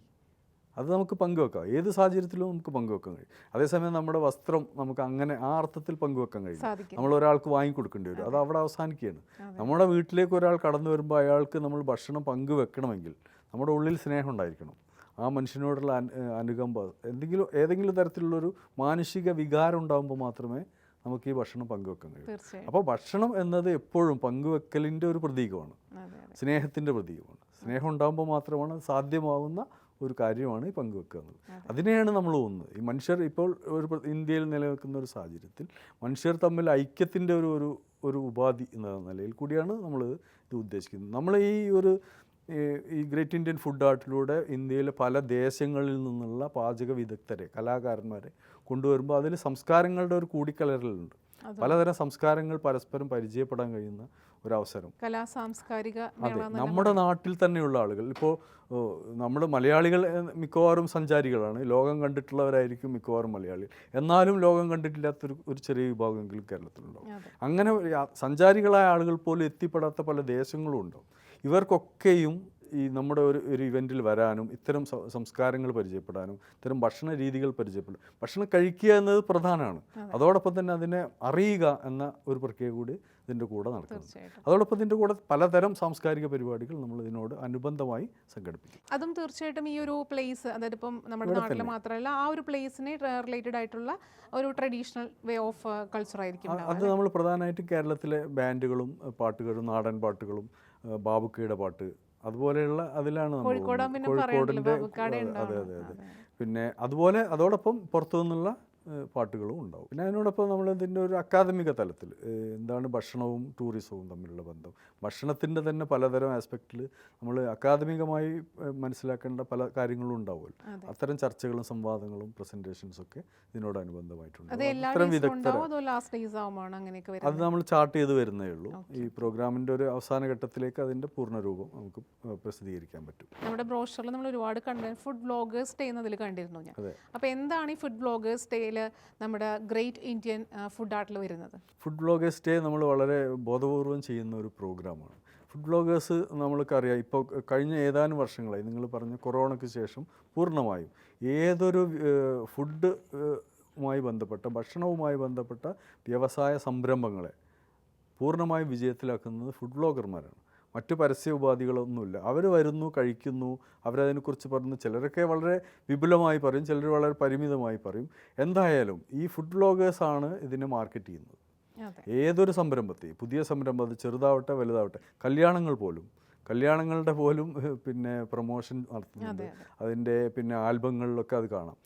അത് നമുക്ക് പങ്കുവെക്കാം, ഏത് സാഹചര്യത്തിലും നമുക്ക് പങ്കുവെക്കാൻ കഴിയും. അതേസമയം നമ്മുടെ വസ്ത്രം നമുക്ക് അങ്ങനെ ആ അർത്ഥത്തിൽ പങ്കുവെക്കാൻ കഴിയും. നമ്മൾ ഒരാൾക്ക് വാങ്ങിക്കൊടുക്കേണ്ടി വരും, അത് അവിടെ അവസാനിക്കുകയാണ്. നമ്മുടെ വീട്ടിലേക്ക് ഒരാൾ കടന്നു വരുമ്പോൾ അയാൾക്ക് നമ്മൾ ഭക്ഷണം പങ്കുവെക്കണമെങ്കിൽ നമ്മുടെ ഉള്ളിൽ സ്നേഹം ഉണ്ടായിരിക്കണം, ആ മനുഷ്യനോടുള്ള അനുകമ്പ, ഏതെങ്കിലും തരത്തിലുള്ളൊരു മാനുഷിക വികാരം ഉണ്ടാകുമ്പോൾ മാത്രമേ നമുക്ക് ഈ ഭക്ഷണം പങ്കുവെക്കാൻ കഴിയും. അപ്പോൾ ഭക്ഷണം എന്നത് എപ്പോഴും പങ്കുവെക്കലിൻ്റെ ഒരു പ്രതീകമാണ്, സ്നേഹത്തിൻ്റെ പ്രതീകമാണ്. സ്നേഹം ഉണ്ടാകുമ്പോൾ മാത്രമാണ് സാധ്യമാവുന്ന ഒരു കാര്യമാണ് ഈ പങ്കുവെക്കുക എന്നുള്ളത്. അതിനെയാണ് നമ്മൾ തോന്നുന്നത്. ഈ മനുഷ്യർ ഇപ്പോൾ ഇന്ത്യയിൽ നിലനിൽക്കുന്ന ഒരു സാഹചര്യത്തിൽ മനുഷ്യർ തമ്മിൽ ഐക്യത്തിൻ്റെ ഒരു ഉപാധി എന്ന നിലയിൽ കൂടിയാണ് നമ്മൾ ഇത് ഉദ്ദേശിക്കുന്നത്. നമ്മൾ ഈ ഗ്രേറ്റ് ഇന്ത്യൻ ഫുഡ് ആർട്ടിലൂടെ ഇന്ത്യയിലെ പല ദേശങ്ങളിൽ നിന്നുള്ള പാചക വിദഗ്ധരെ, കലാകാരന്മാരെ കൊണ്ടുവരുമ്പോൾ അതിൽ സംസ്കാരങ്ങളുടെ ഒരു കൂടിക്കലരലുണ്ട്. പലതരം സംസ്കാരങ്ങൾ പരസ്പരം പരിചയപ്പെടാൻ കഴിയുന്ന ഒരവസരം.
സാംസ്കാരിക
അതെ, നമ്മുടെ നാട്ടിൽ തന്നെയുള്ള ആളുകൾ ഇപ്പോൾ നമ്മൾ മലയാളികൾ മിക്കവാറും സഞ്ചാരികളാണ്, ലോകം കണ്ടിട്ടുള്ളവരായിരിക്കും മിക്കവാറും മലയാളികൾ. എന്നാലും ലോകം കണ്ടിട്ടില്ലാത്തൊരു ചെറിയ വിഭാഗമെങ്കിലും കേരളത്തിലുണ്ടാവും. അങ്ങനെ സഞ്ചാരികളായ ആളുകൾ പോലും എത്തിപ്പെടാത്ത പല ദേശങ്ങളും ഉണ്ടാവും. ഇവർക്കൊക്കെയും ഈ നമ്മുടെ ഒരു ഇവൻറ്റിൽ വരാനും ഇത്തരം സംസ്കാരങ്ങൾ പരിചയപ്പെടാനും ഇത്തരം ഭക്ഷണ രീതികൾ പരിചയപ്പെടാനും, ഭക്ഷണം കഴിക്കുക എന്നത് പ്രധാനമാണ്, അതോടൊപ്പം തന്നെ അതിനെ അറിയുക എന്ന ഒരു പ്രക്രിയ കൂടി ഇതിൻ്റെ കൂടെ നടക്കുന്നത്. അതോടൊപ്പം ഇതിൻ്റെ കൂടെ പലതരം സാംസ്കാരിക പരിപാടികൾ നമ്മൾ ഇതിനോട് അനുബന്ധമായി സംഘടിപ്പിക്കും.
അതും തീർച്ചയായിട്ടും ഈ ഒരു പ്ലേസ്, അതായത് ഇപ്പം നമ്മുടെ നാട്ടിൽ മാത്രമല്ല ആ ഒരു പ്ലേസിനെ റിലേറ്റഡ് ആയിട്ടുള്ള ഒരു ട്രഡീഷണൽ വേ ഓഫ് കൾച്ചർ ആയിരിക്കും.
അത് നമ്മൾ പ്രധാനമായിട്ടും കേരളത്തിലെ ബാൻഡുകളും പാട്ടുകളും നാടൻ പാട്ടുകളും ബാബുക്കയുടെ പാട്ട് അതുപോലെയുള്ള അതിലാണ് കോഴിക്കോടിൻ്റെ. അതെ അതെ അതെ. പിന്നെ അതുപോലെ അതോടൊപ്പം പുറത്തു നിന്നുള്ള പാട്ടുകളും ഉണ്ടാവും. പിന്നെ അതിനോടൊപ്പം നമ്മൾ ഇതിൻ്റെ ഒരു അക്കാദമിക തലത്തിൽ എന്താണ് ഭക്ഷണവും ടൂറിസവും തമ്മിലുള്ള ബന്ധം, ഭക്ഷണത്തിൻ്റെ തന്നെ പലതരം ആസ്പെക്റ്റിൽ നമ്മൾ അക്കാദമികമായി മനസ്സിലാക്കേണ്ട പല കാര്യങ്ങളും ഉണ്ടാവുമല്ലോ. അത്തരം ചർച്ചകളും സംവാദങ്ങളും പ്രസൻറ്റേഷൻസും ഒക്കെ ഇതിനോടനുബന്ധമായിട്ടുണ്ട്. അത് നമ്മൾ ചാർട്ട് ചെയ്ത് വരുന്നേ ഉള്ളൂ. ഈ പ്രോഗ്രാമിൻ്റെ ഒരു അവസാന ഘട്ടത്തിലേക്ക് അതിൻ്റെ പൂർണ്ണരൂപം നമുക്ക് പ്രസിദ്ധീകരിക്കാൻ പറ്റും.
നമ്മുടെ ബ്രോഷറിൽ നമ്മൾ ഒരുപാട് ഫുഡ് വ്ളോഗേഴ്സ് ഡേ എന്നതിൽ കണ്ടിരുന്നു ഞാൻ. അപ്പോൾ എന്താണ് ഈ ഫുഡ് വ്ളോഗേഴ്സ് ഡേ നമ്മുടെ ഗ്രേറ്റ് ഇന്ത്യൻ ഫുഡ് ആർട്ടിൽ വരുന്നത്?
ഫുഡ് വ്ളോഗേഴ്സ് ഡേ നമ്മൾ വളരെ ബോധപൂർവം ചെയ്യുന്ന ഒരു പ്രോഗ്രാമാണ്. ഫുഡ് വ്ളോഗേഴ്സ് നമ്മൾക്കറിയാം, ഇപ്പോൾ കഴിഞ്ഞ ഏതാനും വർഷങ്ങളായി നിങ്ങൾ പറഞ്ഞ കൊറോണയ്ക്ക് ശേഷം പൂർണ്ണമായും ഏതൊരു ഫുഡുമായി ബന്ധപ്പെട്ട ഭക്ഷണവുമായി ബന്ധപ്പെട്ട വ്യവസായ സംരംഭങ്ങളെ പൂർണ്ണമായും വിജയത്തിലാക്കുന്നത് ഫുഡ് വ്ളോഗർമാരാണ്. മറ്റു പരസ്യ ഉപാധികളൊന്നുമില്ല. അവർ വരുന്നു, കഴിക്കുന്നു, അവരതിനെക്കുറിച്ച് പറഞ്ഞു. ചിലരൊക്കെ വളരെ വിപുലമായി പറയും, ചിലർ വളരെ പരിമിതമായി പറയും. എന്തായാലും ഈ ഫുഡ് വ്ളോഗേഴ്സാണ് ഇതിനെ മാർക്കറ്റ് ചെയ്യുന്നത്. ഏതൊരു സംരംഭത്തെയും, പുതിയ സംരംഭം, അത് ചെറുതാവട്ടെ വലുതാവട്ടെ, കല്യാണങ്ങളുടെ പോലും പിന്നെ പ്രൊമോഷൻ നടത്തുന്നുണ്ട്, അതിൻ്റെ പിന്നെ ആൽബങ്ങളിലൊക്കെ അത് കാണാം.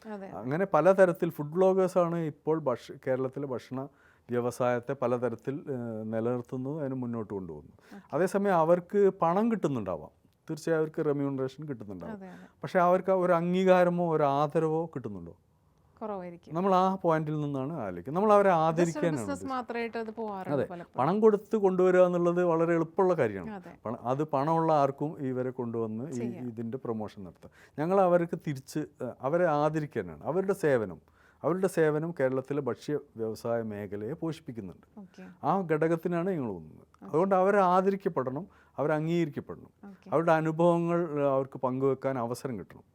അങ്ങനെ പലതരത്തിൽ ഫുഡ് വ്ളോഗേഴ്സാണ് ഇപ്പോൾ കേരളത്തിലെ ഭക്ഷണ വ്യവസായത്തെ പലതരത്തിൽ നിലനിർത്തുന്നു, അതിന് മുന്നോട്ട് കൊണ്ടുപോകുന്നു. അതേസമയം അവർക്ക് പണം കിട്ടുന്നുണ്ടാവാം, തീർച്ചയായും അവർക്ക് റെമ്യൂണറേഷൻ കിട്ടുന്നുണ്ടാവും. പക്ഷേ അവർക്ക് ഒരു അംഗീകാരമോ ഒരു ആദരവോ കിട്ടുന്നുണ്ടോ?
കുറവായിരിക്കും.
നമ്മൾ ആ പോയിന്റിൽ നിന്നാണ് ആലോചിക്കുന്നത്. നമ്മൾ അവരെ ആദരിക്കാനാണ്. അതെ, പണം കൊടുത്ത് കൊണ്ടുവരിക എന്നുള്ളത് വളരെ എളുപ്പമുള്ള കാര്യമാണ്. അത് പണമുള്ള ആർക്കും ഇവരെ കൊണ്ടുവന്ന് ഇതിൻ്റെ പ്രൊമോഷൻ നടത്താം. ഞങ്ങൾ അവർക്ക് തിരിച്ച് അവരെ ആദരിക്കാനാണ്. അവരുടെ സേവനം കേരളത്തിലെ ഭക്ഷ്യ വ്യവസായ മേഖലയെ പോഷിപ്പിക്കുന്നുണ്ട്. ആ ഘടകത്തിനാണ് ഞങ്ങൾ പോകുന്നത്. അതുകൊണ്ട് അവരെ ആദരിക്കപ്പെടണം, അവർ അംഗീകരിക്കപ്പെടണം, അവരുടെ അനുഭവങ്ങൾ അവർക്ക് പങ്കുവെക്കാൻ അവസരം കിട്ടണം.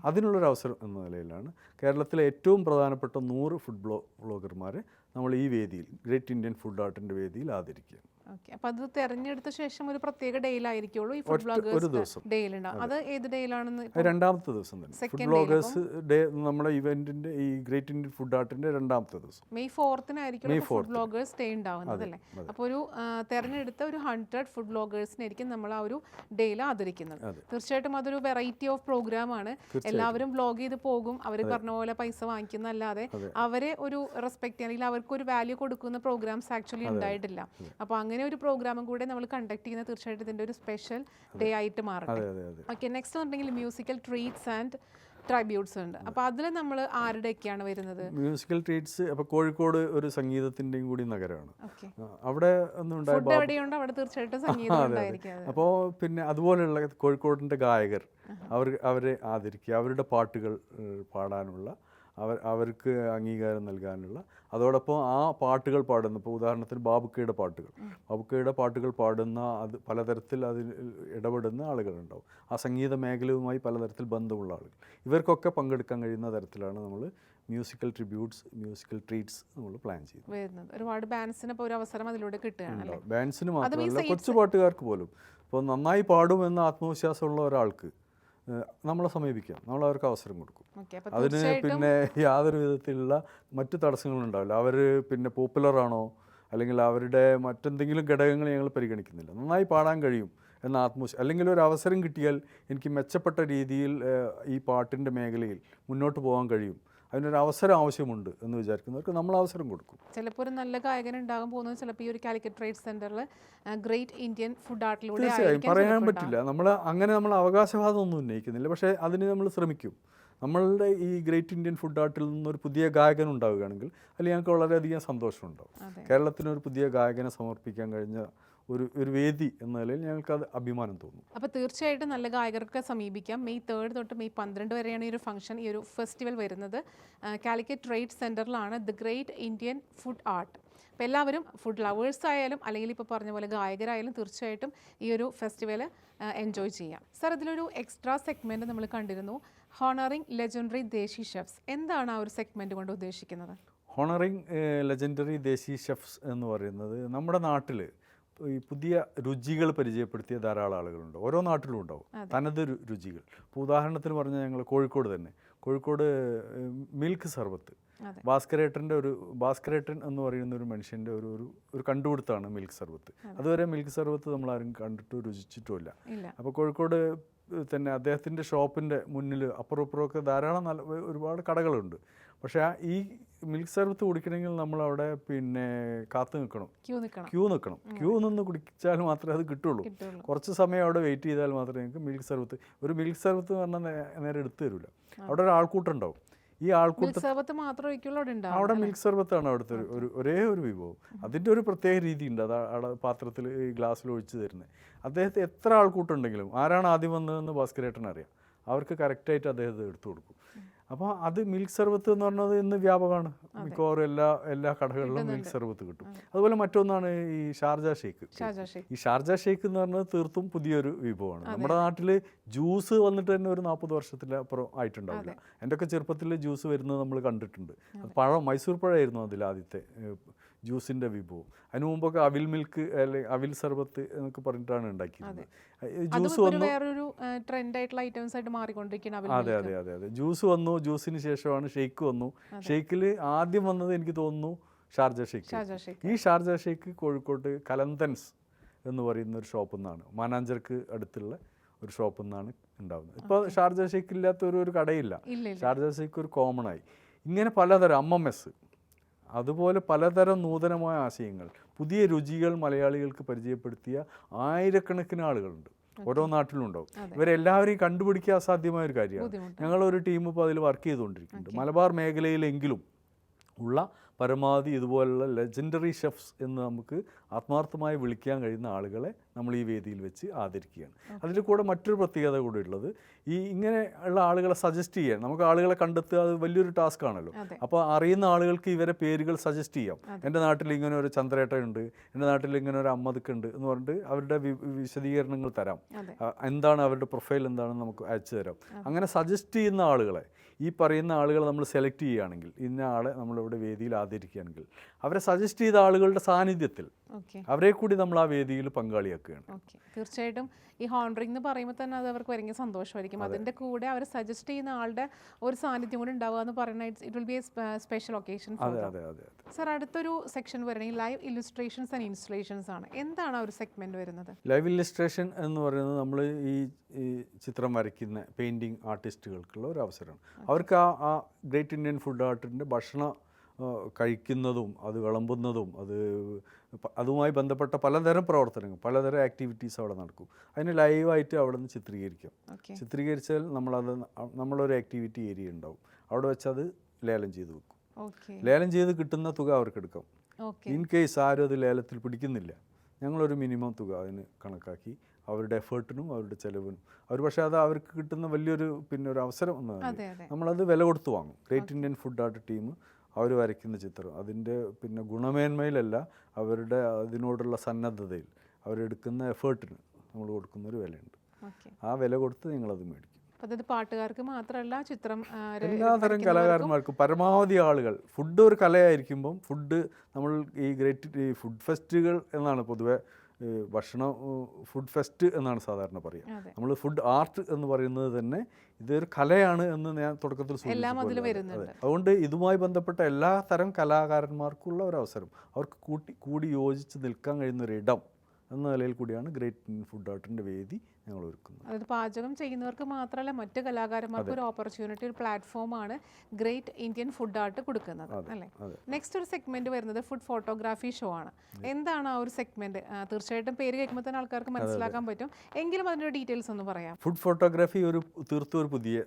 അതിനുള്ളൊരു അവസരം എന്ന നിലയിലാണ് കേരളത്തിലെ ഏറ്റവും പ്രധാനപ്പെട്ട 100 ഫുഡ് വ്ളോഗർമാരെ നമ്മൾ ഈ വേദിയിൽ, ഗ്രേറ്റ് ഇന്ത്യൻ ഫുഡ് ആർട്ടിൻ്റെ വേദിയിൽ ആദരിക്കുക.
അപ്പോൾ അത് തെരഞ്ഞെടുത്ത ശേഷം ഒരു പ്രത്യേക ഡേയിലായിരിക്കുള്ളൂ ഈ ഫുഡ് വ്ളോഗേഴ്സ് ഡേയിലുണ്ടാവും. അത് ഏത് ഡേയിലാണെന്ന്?
രണ്ടാമത്തെ ദിവസം തന്നെ ഫുഡ് വ്ളോഗേഴ്സ് ഡേ നമ്മുടെ ഇവന്റിന്റെ ഈ ഗ്രേറ്റ് ഇന്ത്യൻ ഫുഡ് ആർട്ടിന്റെ രണ്ടാമത്തെ ദിവസം
മെയ് 4-നായിരിക്കും ഫുഡ് വ്ളോഗേഴ്സ് ഡേ ഉണ്ടാവുന്നത് അല്ലേ? അപ്പോൾ ഒരു തെരഞ്ഞെടുത്ത ഒരു 100 ഫുഡ് വ്ളോഗേഴ്സിനായിരിക്കും നമ്മൾ ആ ഒരു ഡേയിൽ ആദരിക്കുന്നത്. തീർച്ചയായിട്ടും അതൊരു വെറൈറ്റി ഓഫ് പ്രോഗ്രാം ആണ്. എല്ലാവരും വ്ളോഗ് ചെയ്ത് പോകും, അവർ പറഞ്ഞ പോലെ പൈസ വാങ്ങിക്കുന്നല്ലാതെ അവരെ ഒരു റെസ്പെക്ട് അല്ലെങ്കിൽ അവർക്ക് ഒരു വാല്യൂ കൊടുക്കുന്ന പ്രോഗ്രാംസ് ആക്ച്വലി ഉണ്ടായിട്ടില്ല. അപ്പോൾ അങ്ങനെ ഒരു പ്രോഗ്രാമും കൂടെ നമ്മൾ കണ്ടക്ട് ചെയ്യുന്ന തീർച്ചയായിട്ടും ഇതിൻ്റെ ഒരു സ്പെഷ്യൽ ഡേ ആയിട്ട് മാറട്ടെ. ഓക്കെ, നെക്സ്റ്റ് പറഞ്ഞെങ്കിൽ മ്യൂസിക്കൽ ട്രീറ്റ്സ് ആൻഡ് ട്രൈബ്യൂട്ട്സ് ഉണ്ട്. അപ്പോൾ അതിൽ നമ്മൾ ആരുടെയൊക്കെയാണ് വരുന്നത്?
മ്യൂസിക്കൽ ട്രീറ്റ്സ് അപ്പോൾ കോഴിക്കോട് ഒരു സംഗീതത്തിൻ്റെയും കൂടി നഗരമാണ്. അവിടെ
ഫുഡ് എവിടെയുണ്ട് അവിടെ തീർച്ചയായിട്ടും സംഗീതം ഉണ്ടായിരിക്കും.
അപ്പോൾ പിന്നെ അതുപോലെയുള്ള കോഴിക്കോടിൻ്റെ ഗായകർ അവരെ ആദരിക്കുക, അവരുടെ പാട്ടുകൾ പാടാനുള്ള അവർക്ക് അംഗീകാരം നൽകാനുള്ള, അതോടൊപ്പം ആ പാട്ടുകൾ പാടുന്ന, ഇപ്പോൾ ഉദാഹരണത്തിന് ബാബുക്കയുടെ പാട്ടുകൾ പാടുന്ന അത് പലതരത്തിൽ അതിൽ ഇടപെടുന്ന ആളുകളുണ്ടാവും. ആ സംഗീത മേഖലയുമായി പലതരത്തിൽ ബന്ധമുള്ള ആളുകൾ, ഇവർക്കൊക്കെ പങ്കെടുക്കാൻ കഴിയുന്ന തരത്തിലാണ് നമ്മൾ മ്യൂസിക്കൽ ട്രിബ്യൂട്ട്സ്, മ്യൂസിക്കൽ ട്രീറ്റ്സ് നമ്മൾ പ്ലാൻ ചെയ്യുന്നത്.
ഒരുപാട് ബാൻഡ്സിന് ഇപ്പോൾ ഒരു അവസരം അതിലൂടെ കിട്ടുകയാണ്.
ബാൻഡ്സിന് മാത്രമല്ല, കൊച്ചു പാട്ടുകാർക്ക് പോലും ഇപ്പോൾ നന്നായി പാടുമെന്ന ആത്മവിശ്വാസമുള്ള ഒരാൾക്ക് നമ്മളെ സമീപിക്കാം, നമ്മൾ അവർക്ക് അവസരം കൊടുക്കും. അതിന് പിന്നെ യാതൊരു വിധത്തിലുള്ള മറ്റു തടസ്സങ്ങളുണ്ടാവില്ല. അവർ പിന്നെ പോപ്പുലറാണോ അല്ലെങ്കിൽ അവരുടെ മറ്റെന്തെങ്കിലും ഘടകങ്ങൾ ഞങ്ങൾ പരിഗണിക്കുന്നില്ല. നന്നായി പാടാൻ കഴിയും എന്ന അല്ലെങ്കിൽ ഒരു അവസരം കിട്ടിയാൽ എനിക്ക് മെച്ചപ്പെട്ട രീതിയിൽ ഈ പാട്ടിൻ്റെ മേഖലയിൽ മുന്നോട്ട് പോകാൻ കഴിയും, അതിനൊരു അവസരം ആവശ്യമുണ്ട് എന്ന് വിചാരിക്കുന്നവർക്ക് നമ്മൾ അവസരം കൊടുക്കും.
ചിലപ്പോൾ ഒരു നല്ല ഗായകൻ ഉണ്ടാകാൻ പോകുന്നത് ചിലപ്പോൾ ഈ ഒരു കാലിക്കറ്റ് ട്രേഡ് സെന്ററിൽ ഗ്രേറ്റ് ഇന്ത്യൻ ഫുഡ് ആർട്ടിലൂടെ
തീർച്ചയായും പറയാൻ പറ്റില്ല. നമ്മൾ അവകാശവാദം ഒന്നും ഉന്നയിക്കുന്നില്ല, പക്ഷേ അതിന് നമ്മൾ ശ്രമിക്കും. നമ്മളുടെ ഈ ഗ്രേറ്റ് ഇന്ത്യൻ ഫുഡ് ആർട്ടിൽ നിന്നൊരു പുതിയ ഗായകൻ ഉണ്ടാവുകയാണെങ്കിൽ അതിൽ ഞങ്ങൾക്ക് വളരെയധികം സന്തോഷമുണ്ടാവും. കേരളത്തിനൊരു പുതിയ ഗായകനെ സമർപ്പിക്കാൻ കഴിഞ്ഞ ഒരു വേദി എന്ന നിലയിൽ ഞങ്ങൾക്കത് അഭിമാനം തോന്നും.
അപ്പോൾ തീർച്ചയായിട്ടും നല്ല ഗായകർക്ക് സമീപിക്കാം. മെയ് 3 തൊട്ട് മെയ് 12 വരെയാണ് ഈ ഒരു ഫംഗ്ഷൻ, ഈ ഒരു ഫെസ്റ്റിവൽ വരുന്നത്. കാലിക്കറ്റ് ട്രേഡ് സെൻറ്ററിലാണ് the great Indian food art. അപ്പോൾ എല്ലാവരും ഫുഡ് ലവേഴ്സ് ആയാലും അല്ലെങ്കിൽ ഇപ്പോൾ പറഞ്ഞ പോലെ ഗായകരായാലും തീർച്ചയായിട്ടും ഈ ഒരു ഫെസ്റ്റിവൽ എൻജോയ് ചെയ്യാം. സർ, ഇതിലൊരു എക്സ്ട്രാ സെഗ്മെൻറ്റ് നമ്മൾ കണ്ടിരുന്നു, ഹോണറിംഗ് ലെജൻഡറി ദേശി ഷെഫ്സ്. എന്താണ് ആ ഒരു സെഗ്മെൻറ്റ് കൊണ്ട് ഉദ്ദേശിക്കുന്നത്?
ഹോണറിംഗ് ലെജൻഡറി ദേശി ഷെഫ്സ് എന്ന് പറയുന്നത് നമ്മുടെ നാട്ടിൽ ഈ പുതിയ രുചികൾ പരിചയപ്പെടുത്തിയ ധാരാളം ആളുകളുണ്ട്. ഓരോ നാട്ടിലും ഉണ്ടാവും തനത് രുചികൾ. ഇപ്പോൾ ഉദാഹരണത്തിന് പറഞ്ഞാൽ ഞങ്ങൾ കോഴിക്കോട് മിൽക്ക് സർബത്ത്, ഭാസ്കരേട്ടൻ എന്ന് പറയുന്ന ഒരു മനുഷ്യൻ്റെ ഒരു കണ്ടുപിടുത്തമാണ് മിൽക്ക് സർബത്ത്. അതുവരെ മിൽക്ക് സർബത്ത് നമ്മളാരും കണ്ടിട്ടോ രുചിച്ചിട്ടുമില്ല. അപ്പോൾ കോഴിക്കോട് തന്നെ അദ്ദേഹത്തിൻ്റെ ഷോപ്പിൻ്റെ മുന്നിൽ അപ്പുറമൊക്കെ ധാരാളം ഒരുപാട് കടകളുണ്ട്. പക്ഷേ ഈ മിൽക്ക് സർബത്ത് കുടിക്കണമെങ്കിൽ നമ്മളവിടെ കാത്തു നിൽക്കണം, ക്യൂ നിന്ന് കുടിച്ചാൽ മാത്രമേ അത് കിട്ടുള്ളൂ. കുറച്ച് സമയം അവിടെ വെയിറ്റ് ചെയ്താൽ മാത്രമേ നിങ്ങൾക്ക് മിൽക്ക് സർബത്ത് എന്ന് പറഞ്ഞാൽ നേരെ എടുത്തു തരില്ല. അവിടെ ഒരു ആൾക്കൂട്ടുണ്ടാവും. ഈ ആൾക്കൂട്ടം അവിടെ മിൽക്ക് സർബത്താണ് അവിടുത്തെ ഒരേ ഒരു വിഭവം. അതിൻ്റെ ഒരു പ്രത്യേക രീതിയുണ്ട്. അത് അവിടെ പാത്രത്തിൽ ഈ ഗ്ലാസ്സിൽ ഒഴിച്ച് തരുന്നത്. അദ്ദേഹത്തെ എത്ര ആൾക്കൂട്ടുണ്ടെങ്കിലും ആരാണ് ആദ്യം വന്നതെന്ന് ഭാസ്കരേട്ടൻ അറിയാം. അവർക്ക് കറക്റ്റായിട്ട് അദ്ദേഹത്തെ എടുത്തു കൊടുക്കും. അപ്പോൾ അത് മിൽക്ക് സർബത്ത് എന്ന് പറഞ്ഞത് ഇന്ന് വ്യാപകമാണ്. മിക്കവാറും എല്ലാ കടകളിലും മിൽക്ക് സർബത്ത് കിട്ടും. അതുപോലെ മറ്റൊന്നാണ് ഈ ഷാർജ ഷേക്ക്. ഈ ഷാർജ ഷേക്ക് എന്ന് പറഞ്ഞത് തീർത്തും പുതിയൊരു വിഭവമാണ്. നമ്മുടെ നാട്ടിൽ ജ്യൂസ് വന്നിട്ട് തന്നെ ഒരു 40 വർഷത്തിലപ്പുറം ആയിട്ടുണ്ടാവില്ല. എൻ്റെയൊക്കെ ചെറുപ്പത്തിൽ ജ്യൂസ് വരുന്നത് നമ്മൾ കണ്ടിട്ടുണ്ട്. മൈസൂർ പഴമായിരുന്നു അതിൽ ആദ്യത്തെ ജ്യൂസിൻ്റെ വിഭവം. അതിന് മുമ്പൊക്കെ അവിൽ മിൽക്ക് അല്ലെങ്കിൽ അവിൽ സർബത്ത് എന്നൊക്കെ പറഞ്ഞിട്ടാണ് ഉണ്ടാക്കിയത്. ജ്യൂസ് വന്നു, അതെ ജ്യൂസ് വന്നു. ജ്യൂസിന് ശേഷമാണ് ഷേക്ക് വന്നു. ഷേക്കിൽ ആദ്യം വന്നത് എനിക്ക് തോന്നുന്നു ഷാർജ ഷേക്ക്. ഈ ഷാർജ ഷേക്ക് കോഴിക്കോട്ട് കലന്തൻസ് എന്ന് പറയുന്ന ഒരു ഷോപ്പിൽ നിന്നാണ്, മാനാഞ്ചർക്ക് അടുത്തുള്ള ഒരു ഷോപ്പിൽ നിന്നാണ് ഉണ്ടാകുന്നത്. ഇപ്പോൾ ഷാർജ ഷേക്ക് ഇല്ലാത്ത ഒരു കടയില്ല. ഷാർജ ഷേക്ക് ഒരു കോമൺ ആയി. ഇങ്ങനെ പലതരം അമ്മമെസ്, അതുപോലെ പലതരം നൂതനമായ ആശയങ്ങൾ, പുതിയ രുചികൾ മലയാളികൾക്ക് പരിചയപ്പെടുത്തിയ ആയിരക്കണക്കിന് ആളുകളുണ്ട്. ഓരോ നാട്ടിലും ഉണ്ടാവും. ഇവരെല്ലാവരെയും കണ്ടുപിടിക്കുക അസാധ്യമായ ഒരു കാര്യമാണ്. ഞങ്ങളൊരു ടീം ഇപ്പോൾ അതിൽ വർക്ക് ചെയ്തുകൊണ്ടിരിക്കുന്നുണ്ട്. മലബാർ മേഖലയിലെങ്കിലും ഉള്ള പരമാവധി ഇതുപോലുള്ള ലെജൻഡറി ഷെഫ്സ് എന്ന് നമുക്ക് ആത്മാർത്ഥമായി വിളിക്കാൻ കഴിയുന്ന ആളുകളെ നമ്മൾ ഈ വേദിയിൽ വെച്ച് ആദരിക്കുകയാണ്. അതിൽ കൂടെ മറ്റൊരു പ്രത്യേകത കൂടെ ഉള്ളത്, ഇങ്ങനെ ഉള്ള ആളുകളെ സജസ്റ്റ് ചെയ്യാൻ, നമുക്ക് ആളുകളെ കണ്ടെത്തുക അത് വലിയൊരു ടാസ്ക് ആണല്ലോ. അപ്പോൾ അറിയുന്ന ആളുകൾക്ക് ഇവരെ പേരുകൾ സജസ്റ്റ് ചെയ്യാം. എൻ്റെ നാട്ടിൽ ഇങ്ങനെ ഒരു ചന്ദ്രേട്ടനുണ്ട്, എൻ്റെ നാട്ടിൽ ഇങ്ങനെ ഒരു അമ്മദക്കുണ്ട് എന്ന് പറഞ്ഞിട്ട് അവരുടെ വിശദീകരണങ്ങൾ തരാം. എന്താണ് അവരുടെ പ്രൊഫൈൽ എന്താണെന്ന് നമുക്ക് അയച്ചു തരാം. അങ്ങനെ സജസ്റ്റ് ചെയ്യുന്ന ആളുകളെ, ഈ പറയുന്ന ആളുകളെ നമ്മൾ സെലക്ട് ചെയ്യുകയാണെങ്കിൽ, ഇന്ന ആളെ നമ്മളിവിടെ വേദിയിൽ ആദരിക്കുകയാണെങ്കിൽ, അവരെ സജസ്റ്റ് ചെയ്ത ആളുകളുടെ സാന്നിധ്യത്തിൽ അവരെ കൂടി നമ്മൾ ആ വേദിയിൽ പങ്കാളിയാക്കുകയാണ്.
തീർച്ചയായിട്ടും ഈ ഹോണറിംഗ് എന്ന് പറയുമ്പോൾ തന്നെ അത് അവർക്ക് ഭയങ്കര സന്തോഷമായിരിക്കും. അതിൻ്റെ കൂടെ അവർ സജസ്റ്റ് ചെയ്യുന്ന ആളുടെ ഒരു സാന്നിധ്യം കൂടി ഉണ്ടാവുക എന്ന് പറയുന്നത് it will be A special occasion. Sir, അടുത്തൊരു സെക്ഷൻ വരണമെങ്കിൽ ലൈവ് ഇല്ലുസ്ട്രേഷൻസ് ആൻഡ് ഇൻസ്റ്റലേഷൻസ് ആണ്. എന്താണ് ആ ഒരു സെഗ്മെന്റ് വരുന്നത്?
ലൈവ് ഇല്ലുസ്ട്രേഷൻ എന്ന് പറയുന്നത് നമ്മൾ ഈ ചിത്രം വരയ്ക്കുന്ന പെയിൻറ്റിങ് ആർട്ടിസ്റ്റുകൾക്കുള്ള ഒരു അവസരമാണ്. അവർക്ക് ആ ഗ്രേറ്റ് ഇന്ത്യൻ ഫുഡ് ആർട്ടിൻ്റെ ഭക്ഷണം കഴിക്കുന്നതും അത് വിളമ്പുന്നതും അതുമായി ബന്ധപ്പെട്ട പലതരം പ്രവർത്തനങ്ങൾ, പലതരം ആക്ടിവിറ്റീസ് അവിടെ നടക്കും. അതിന് ലൈവായിട്ട് അവിടെ നിന്ന് ചിത്രീകരിക്കാം. ചിത്രീകരിച്ചാൽ നമ്മളൊരു ആക്ടിവിറ്റി ഏരിയ ഉണ്ടാവും. അവിടെ വെച്ച് അത് ലേലം ചെയ്ത് വെക്കും. ലേലം ചെയ്ത് കിട്ടുന്ന തുക അവർക്ക് എടുക്കാം. ഇൻ കേസ് ആരും അത് ലേലത്തിൽ പിടിക്കുന്നില്ല, ഞങ്ങളൊരു മിനിമം തുക അതിന് കണക്കാക്കി അവരുടെ എഫേർട്ടിനും അവരുടെ ചിലവിനും പക്ഷേ അത് അവർക്ക് കിട്ടുന്ന വലിയൊരു ഒരു അവസരം എന്നതാണ്. നമ്മളത് വില കൊടുത്ത് വാങ്ങും. Great Indian food art team അവർ വരയ്ക്കുന്ന ചിത്രം അതിൻ്റെ ഗുണമേന്മയിലല്ല, അവരുടെ അതിനോടുള്ള സന്നദ്ധതയിൽ അവരെടുക്കുന്ന എഫേർട്ടിന് നമ്മൾ കൊടുക്കുന്നൊരു വിലയുണ്ട്. ആ വില കൊടുത്ത് നിങ്ങളത് മേടിക്കും.
പാട്ടുകാർക്ക് മാത്രമല്ല, ചിത്രം
എല്ലാതരം കലാകാരന്മാർക്കും പരമാവധി ആളുകൾ. ഫുഡ് ഒരു കലയായിരിക്കുമ്പം നമ്മൾ ഈ ഫുഡ് ഫെസ്റ്റുകൾ എന്നാണ് പൊതുവെ ഭക്ഷണം ഫുഡ് ഫെസ്റ്റ് എന്നാണ് സാധാരണ പറയുക. നമ്മൾ ഫുഡ് ആർട്ട് എന്ന് പറയുന്നത് തന്നെ ഇതൊരു കലയാണ് എന്ന് ഞാൻ തുടക്കത്തിൽ സൂചിപ്പിച്ചു. അതുകൊണ്ട് ഇതുമായി ബന്ധപ്പെട്ട എല്ലാ തരം കലാകാരന്മാർക്കുള്ള ഒരു അവസരം, അവർക്ക് കൂടി യോജിച്ച് നിൽക്കാൻ കഴിയുന്ന ഒരു ഇടം എന്ന നിലയിൽ കൂടിയാണ് ഗ്രേറ്റ് ഇന്ത്യൻ ഫുഡ് ആർട്ടിൻ്റെ വേദി ഞങ്ങൾ ഒരുക്കുന്നത്.
അതായത് പാചകം ചെയ്യുന്നവർക്ക് മാത്രമല്ല മറ്റ് കലാകാരന്മാർക്ക് ഒരു ഓപ്പർച്യൂണിറ്റി, ഒരു പ്ലാറ്റ്ഫോമാണ് ഗ്രേറ്റ് ഇന്ത്യൻ ഫുഡ് ആർട്ട് കൊടുക്കുന്നത്, അല്ലേ? നെക്സ്റ്റ് ഒരു സെഗ്മെന്റ് വരുന്നത് ഫുഡ് ഫോട്ടോഗ്രാഫി ഷോ ആണ്. എന്താണ് ആ ഒരു സെഗ്മെന്റ്? തീർച്ചയായിട്ടും പേര് കേൾക്കുമ്പോൾ തന്നെ ആൾക്കാർക്ക് മനസ്സിലാക്കാൻ പറ്റും, എങ്കിലും അതിൻ്റെ ഡീറ്റെയിൽസ് ഒന്ന് പറയാം.
ഫുഡ് ഫോട്ടോഗ്രാഫി തീർത്തും ഒരു പുതിയ